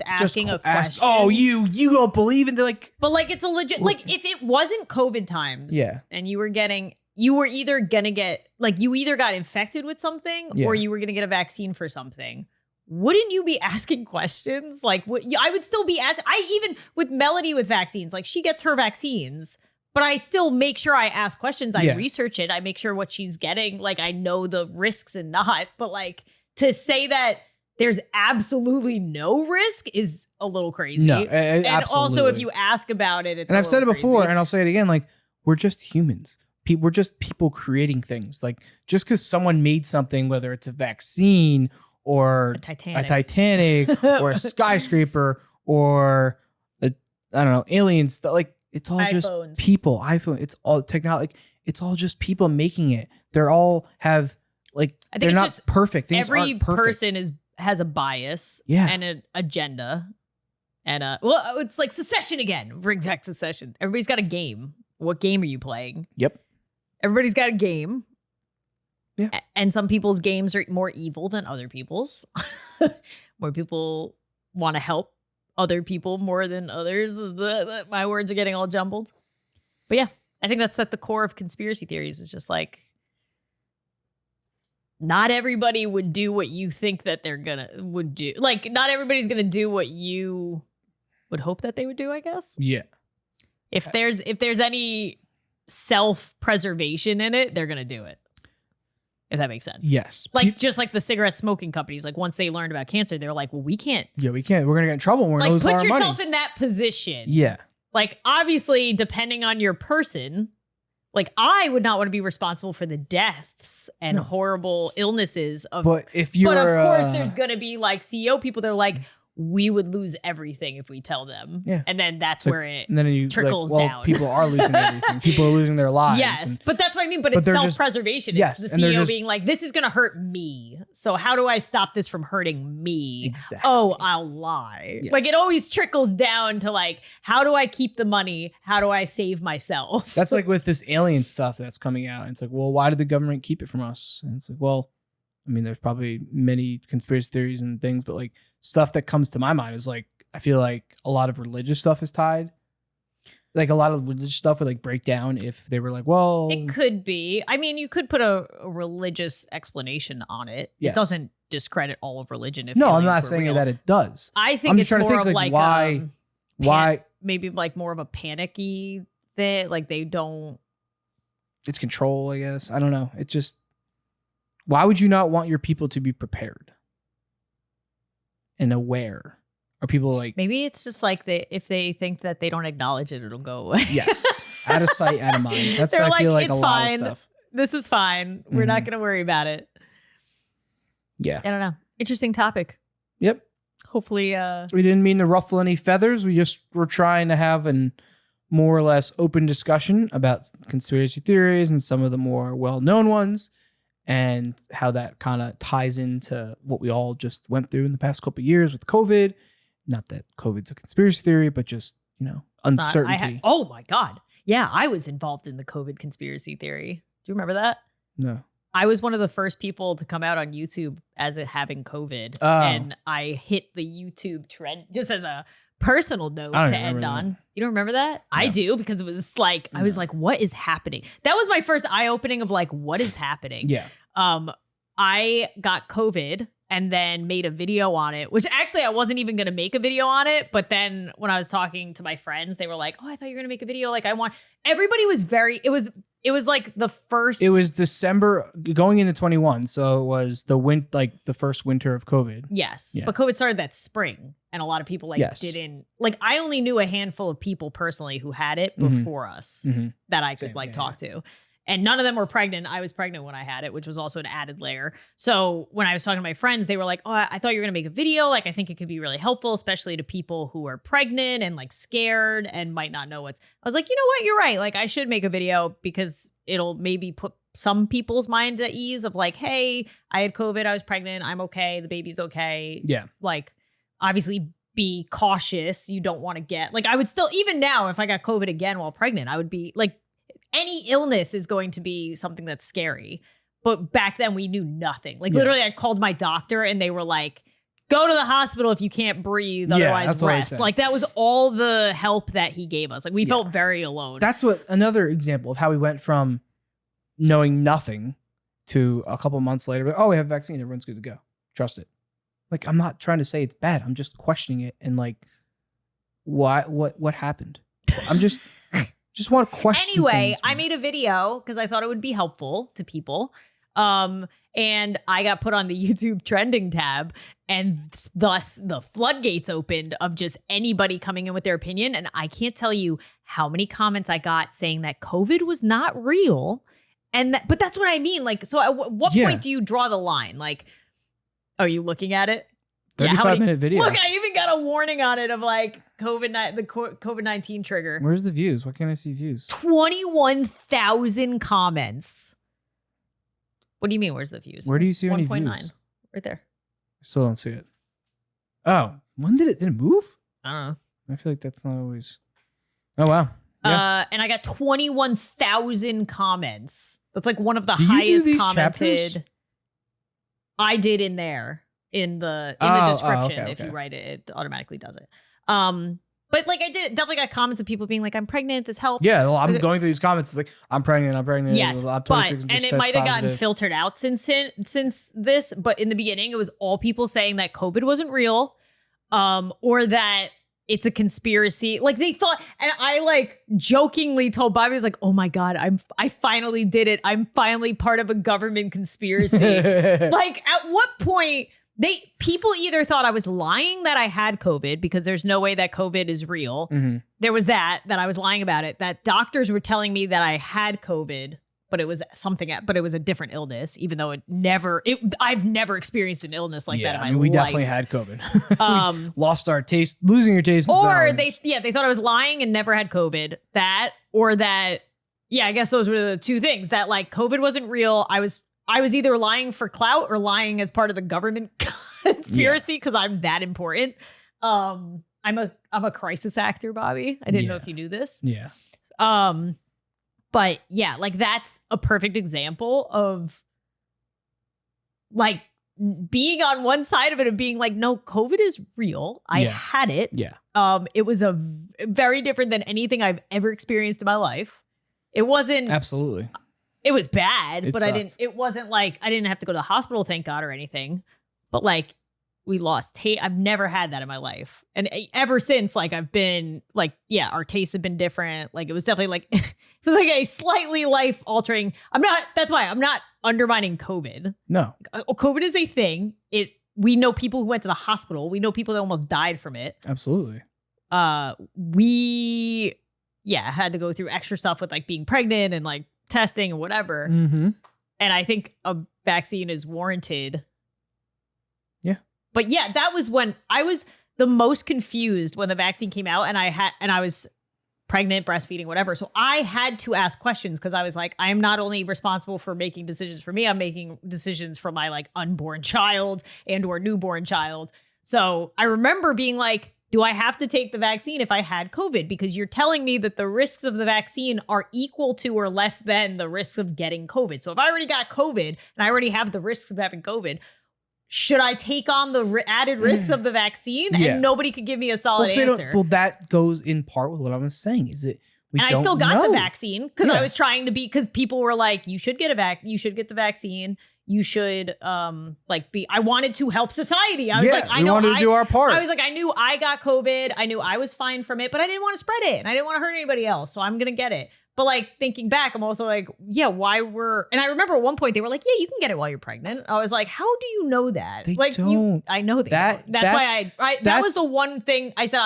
asking a question. Oh, you don't believe in like, but like it's a legit like if it wasn't COVID times, and you were either gonna get like you either got infected with something or you were gonna get a vaccine for something. Wouldn't you be asking questions? Like, I would still be asking. Even with Melody with vaccines, like she gets her vaccines, but I still make sure I ask questions. I research it. I make sure what she's getting, like I know the risks and not. But like to say that there's absolutely no risk is a little crazy. No, and absolutely. also if you ask about it, it's and I've said it before, crazy. and I'll say it again. Like we're just humans. We're just people creating things. Like just because someone made something, whether it's a vaccine or a Titanic or a skyscraper or I don't know, aliens. Like it's all just people. iPhone. It's all technology. Like, it's all just people making it. They're all have like they're not just perfect. Things every aren't perfect. person has a bias and an agenda. And it's like Succession again. Brings back Succession. Everybody's got a game. What game are you playing? Yep. Everybody's got a game. Yeah. And some people's games are more evil than other people's. More people want to help other people more than others. My words are getting all jumbled. But yeah, I think that's at the core of conspiracy theories. It's just like, not everybody would do what you think that would do. Like, not everybody's gonna do what you would hope that they would do, I guess. Yeah. If there's any self-preservation in it, they're gonna do it. If that makes sense. Yes. Like just like the cigarette smoking companies, like once they learned about cancer, they're like, well, we can't. Yeah, we can't. We're going to get in trouble. We're going to lose our money. Put yourself in that position. Yeah. Like obviously, depending on your person, Like, I would not want to be responsible for the deaths and horrible illnesses of. But if you're, but of course, there's gonna be like CEO people that are like, we would lose everything if we tell them. Yeah. And then that's where it and then you trickles like, well, down. People are losing everything. People are losing their lives. Yes, but that's what I mean. But it's they're just- self-preservation. yes, It's and the they're CEO just- being like, this is going to hurt me. So how do I stop this from hurting me? Exactly. Oh, I'll lie. Yes. Like, it always trickles down to like, how do I keep the money? How do I save myself? That's like with this alien stuff that's coming out. It's like, well, why did the government keep it from us? And it's like, well, I mean, there's probably many conspiracy theories and things, but like stuff that comes to my mind is like, I feel like a lot of religious stuff is tied. Like a lot of religious stuff would like break down if they were like, well, It could be. I mean, you could put a religious explanation on it. Yes. It doesn't discredit all of religion. If no, I'm aliens not were saying real. that it does. I think I'm it's just trying to more think of like like why maybe like more of a panicky thing. Like they don't. it's control, I guess. I don't know. It's just, why would you not want your people to be prepared and aware? Are people like, Maybe it's just like if they think that they don't acknowledge it, it'll go away. yes, out of sight, out of mind. That's, They're I feel like it's a lot fine. of stuff. This is fine. We're not going to worry about it. Yeah. I don't know. Interesting topic. Yep. Hopefully, We didn't mean to ruffle any feathers. We just were trying to have an more or less open discussion about conspiracy theories and some of the more well-known ones and how that kind of ties into what we all just went through in the past couple of years with COVID. Not that COVID's a conspiracy theory, but just, uncertainty. oh my God. Yeah, I was involved in the COVID conspiracy theory. Do you remember that? No. I was one of the first people to come out on YouTube as it having COVID. Oh. And I hit the YouTube trend just as a personal note I don't to remember end that. on. You don't remember that? I No. do, because it was like, I was like, what is happening? That was my first eye-opening of like, what is happening? Yeah. I got COVID and then made a video on it, which actually I wasn't even going to make a video on it. But then when I was talking to my friends, they were like, oh, I thought you were going to make a video. Like everybody was it was like the first. It was December going into 21. So it was the first winter of COVID. Yes. Yeah. But COVID started that spring. And a lot of people Yes. didn't I only knew a handful of people personally who had it before us that I could talk to. And none of them were pregnant. I was pregnant when I had it, which was also an added layer. So when I was talking to my friends, they were like, oh, I thought you were going to make a video. Like, I think it could be really helpful, especially to people who are pregnant and like scared and might not know I was like, you know what? You're right. Like, I should make a video because it'll maybe put some people's mind at ease of like, hey, I had COVID. I was pregnant. I'm okay. The baby's okay. Yeah. Like, obviously be cautious. You don't want to get I would still, even now, if I got COVID again while pregnant, I would be like, any illness is going to be something that's scary. But back then we knew nothing. Literally I called my doctor and they were like, go to the hospital if you can't breathe, otherwise that's what I rest. said. Like that was all the help that he gave us. Like we felt very alone. That's another example of how we went from knowing nothing to a couple months later, but, oh, we have a vaccine. Everyone's good to go. Trust it. Like, I'm not trying to say it's bad. I'm just questioning it. And like, what happened? I'm just want to question. Anyway, things, I man. made a video because I thought it would be helpful to people. And I got put on the YouTube trending tab, and thus the floodgates opened of just anybody coming in with their opinion. And I can't tell you how many comments I got saying that COVID was not real. But that's what I mean. Like, so at what point do you draw the line? Like, are you looking at it? 35-minute video. Look, I even got a warning on it of like the COVID-19 trigger. Where's the views? Why can't I see views? 21,000 comments. What do you mean? Where's the views? Where do you see any 1.9. views? Right there. Still don't see it. Oh, when did it move? I don't know. I feel like that's not always. Oh wow. Yeah. And I got 21,000 comments. That's like one of the Do you do highest these commented. chapters? I did in there in the description. okay. If you write it, it automatically does it. But like I did definitely got comments of people being like, "I'm pregnant. This helps." Yeah, well, I'm going through these comments. It's like, I'm pregnant. Yes, I'm but 26 and just it test might have gotten positive. filtered out since this. But in the beginning, it was all people saying that COVID wasn't real, or that it's a conspiracy. Like they thought, and I like jokingly told Bobby, I was like, "Oh my god, I finally did it. I'm finally part of a government conspiracy." Like, at what point people either thought I was lying that I had COVID because there's no way that COVID is real. Mm-hmm. There was that I was lying about it, that doctors were telling me that I had COVID, but it was but it was a different illness, even though I've never experienced an illness like that in my life. We definitely had COVID. We lost our taste, losing your taste. Or they thought I was lying and never had COVID. I guess those were the two things, that like COVID wasn't real. I was either lying for clout or lying as part of the government conspiracy because I'm that important. I'm a crisis actor, Bobby. I didn't know if you knew this. Yeah. But yeah, like that's a perfect example of like being on one side of it and being like, no, COVID is real. I had it. Yeah. It was very different than anything I've ever experienced in my life. It wasn't absolutely. It was bad, but sucked. it wasn't like I didn't have to go to the hospital, thank God, or anything. But like we lost taste. I've never had that in my life. And ever since, like I've been like, our tastes have been different. Like it was definitely like, it was like a slightly life altering. That's why I'm not undermining COVID. No. COVID is a thing. We know people who went to the hospital. We know people that almost died from it. Absolutely. We had to go through extra stuff with like being pregnant and like testing and whatever. Mm-hmm. And I think a vaccine is warranted. Yeah. But yeah, that was when I was the most confused when the vaccine came out, and I was pregnant, breastfeeding, whatever. So I had to ask questions because I was like, I am not only responsible for making decisions for me, I'm making decisions for my like unborn child and or newborn child. So I remember being like, do I have to take the vaccine if I had COVID? Because you're telling me that the risks of the vaccine are equal to or less than the risks of getting COVID. So if I already got COVID and I already have the risks of having COVID, should I take on the added risks of the vaccine? Yeah. And nobody could give me a solid answer. Well, that goes in part with what I was saying. Is that I still got the vaccine because I was trying to because people were like, you should get you should get the vaccine. You should I wanted to help society. I was like, I know we wanted to do our part. I was like, I knew I got COVID. I knew I was fine from it, but I didn't want to spread it and I didn't want to hurt anybody else. So I'm going to get it. But like thinking back, I'm also like, and I remember at one point they were like, yeah, you can get it while you're pregnant. I was like, how do you know that? They like don't. I know that. That's why that was the one thing I said.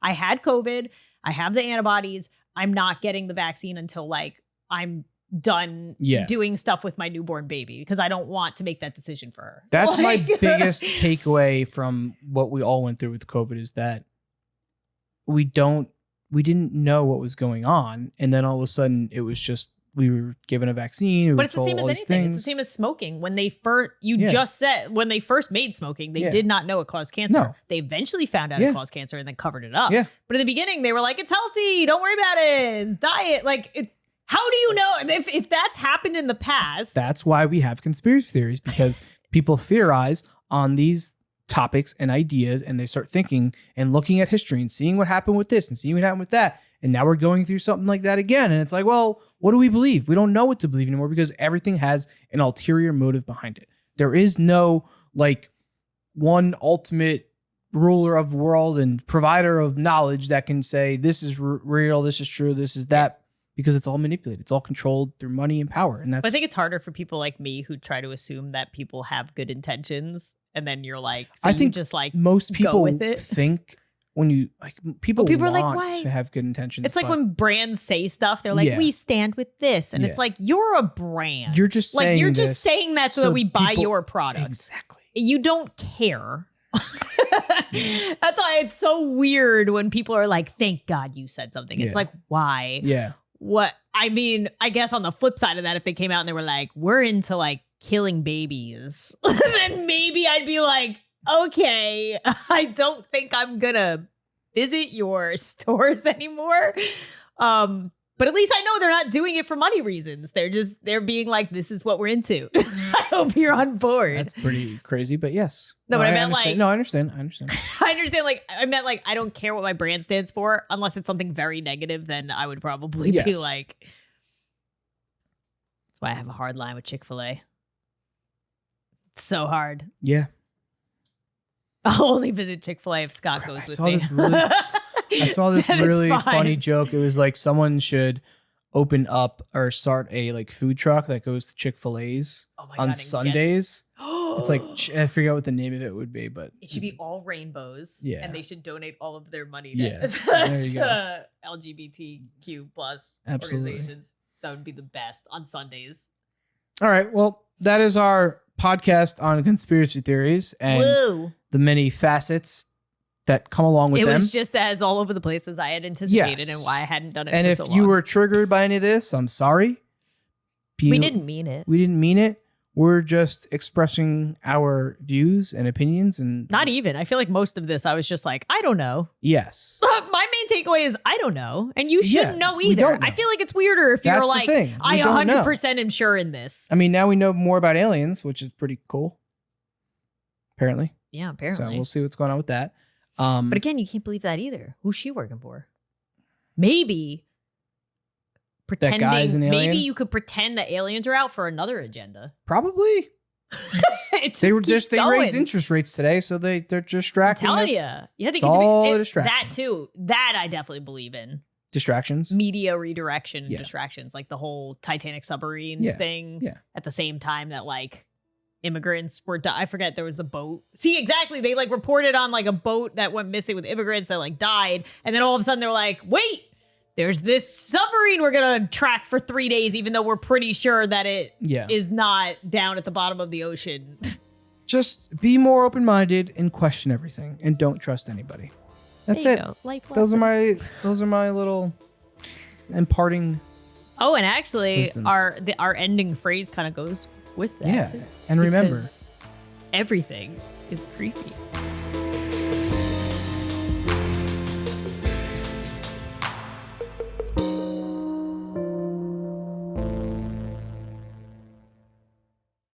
I had COVID. I have the antibodies. I'm not getting the vaccine until like I'm done doing stuff with my newborn baby because I don't want to make that decision for her. That's my biggest takeaway from what we all went through with COVID is that we didn't know what was going on. And then all of a sudden it was just, we were given a vaccine. But it's the same as anything. It's the same as smoking. When they first, just said, when they first made smoking, they did not know it caused cancer. No. They eventually found out it caused cancer and then covered it up. Yeah. But in the beginning they were like, it's healthy. Don't worry about it. It's diet. Like, how do you know if that's happened in the past? That's why we have conspiracy theories, because people theorize on these topics and ideas and they start thinking and looking at history and seeing what happened with this and seeing what happened with that. And now we're going through something like that again. And it's like, well, what do we believe? We don't know what to believe anymore because everything has an ulterior motive behind it. There is no like one ultimate ruler of the world and provider of knowledge that can say this is real, this is true, this is that, because it's all manipulated. It's all controlled through money and power. And I think it's harder for people like me who try to assume that people have good intentions. And then you're like, so I think just like most people go with it. think when you like people are want like, why? To have good intentions. It's like when brands say stuff, they're like, we stand with this. And it's like, you're a brand. You're just saying you're just saying that so that we buy your product. Exactly. You don't care. That's why it's so weird when people are like, thank God you said something. It's like, why? Yeah. What? I mean, I guess on the flip side of that, if they came out and they were like, we're into like killing babies, then maybe I'd be like, okay, I don't think I'm gonna visit your stores anymore. But at least I know they're not doing it for money reasons. They're being like, this is what we're into. I hope you're on board. That's pretty crazy, but yes. No, but I meant understand. like, no, I understand. I understand. Like, I meant like, I don't care what my brand stands for unless it's something very negative. Then I would probably be like, that's why I have a hard line with Chick-fil-A. It's so hard. Yeah. I'll only visit Chick-fil-A if Scott goes with me. I saw this really funny joke. It was like someone should open up or start a like food truck that goes to Chick-fil-A's on Sundays. It's like, I forget what the name of it would be, but it should be all rainbows. Yeah. And they should donate all of their money Yeah. to LGBTQ plus Absolutely. organizations. That would be the best on Sundays. All right. Well, that is our podcast on conspiracy theories and Woo. the many facets that come along with It them. was just as all over the place as I had anticipated Yes. and why I hadn't done it And for if so you long. were triggered by any of this, I'm sorry. We didn't mean it. We didn't mean it. We're just expressing our views and opinions, and Not even. I feel like most of this, I was just like, I don't know. yes, My main takeaway is I don't know, and you shouldn't know we either. don't know. I feel like it's weirder if you're That's the like, thing. I We don't know. 100% am sure in this. I mean, now we know more about aliens, which is pretty cool. Apparently, Yeah, apparently. so we'll see what's going on with that. But again, you can't believe that either. Who's she working for? Maybe pretending. guy's an alien? Maybe you could pretend that aliens are out for another agenda. Probably It they were keeps just they raised going. interest rates today, so they're I'm distracting telling us. you, yeah, they It's get to all be a that distraction. too. That I definitely believe in. Distractions. Media redirection and Yeah. distractions, like the whole Titanic submarine Yeah, thing. yeah. At the same time that like immigrants were, I forget there was the boat. See, exactly. They like reported on like a boat that went missing with immigrants that like died, and then all of a sudden they were like, wait. There's this submarine we're gonna track for 3 days, even though we're pretty sure that it is not down at the bottom of the ocean. Just be more open-minded and question everything, and don't trust anybody. That's There you it. go. Life Those lesson. are my little imparting. Oh, and actually, wisdoms. our ending phrase kind of goes with that. Yeah, and remember, because everything is creepy.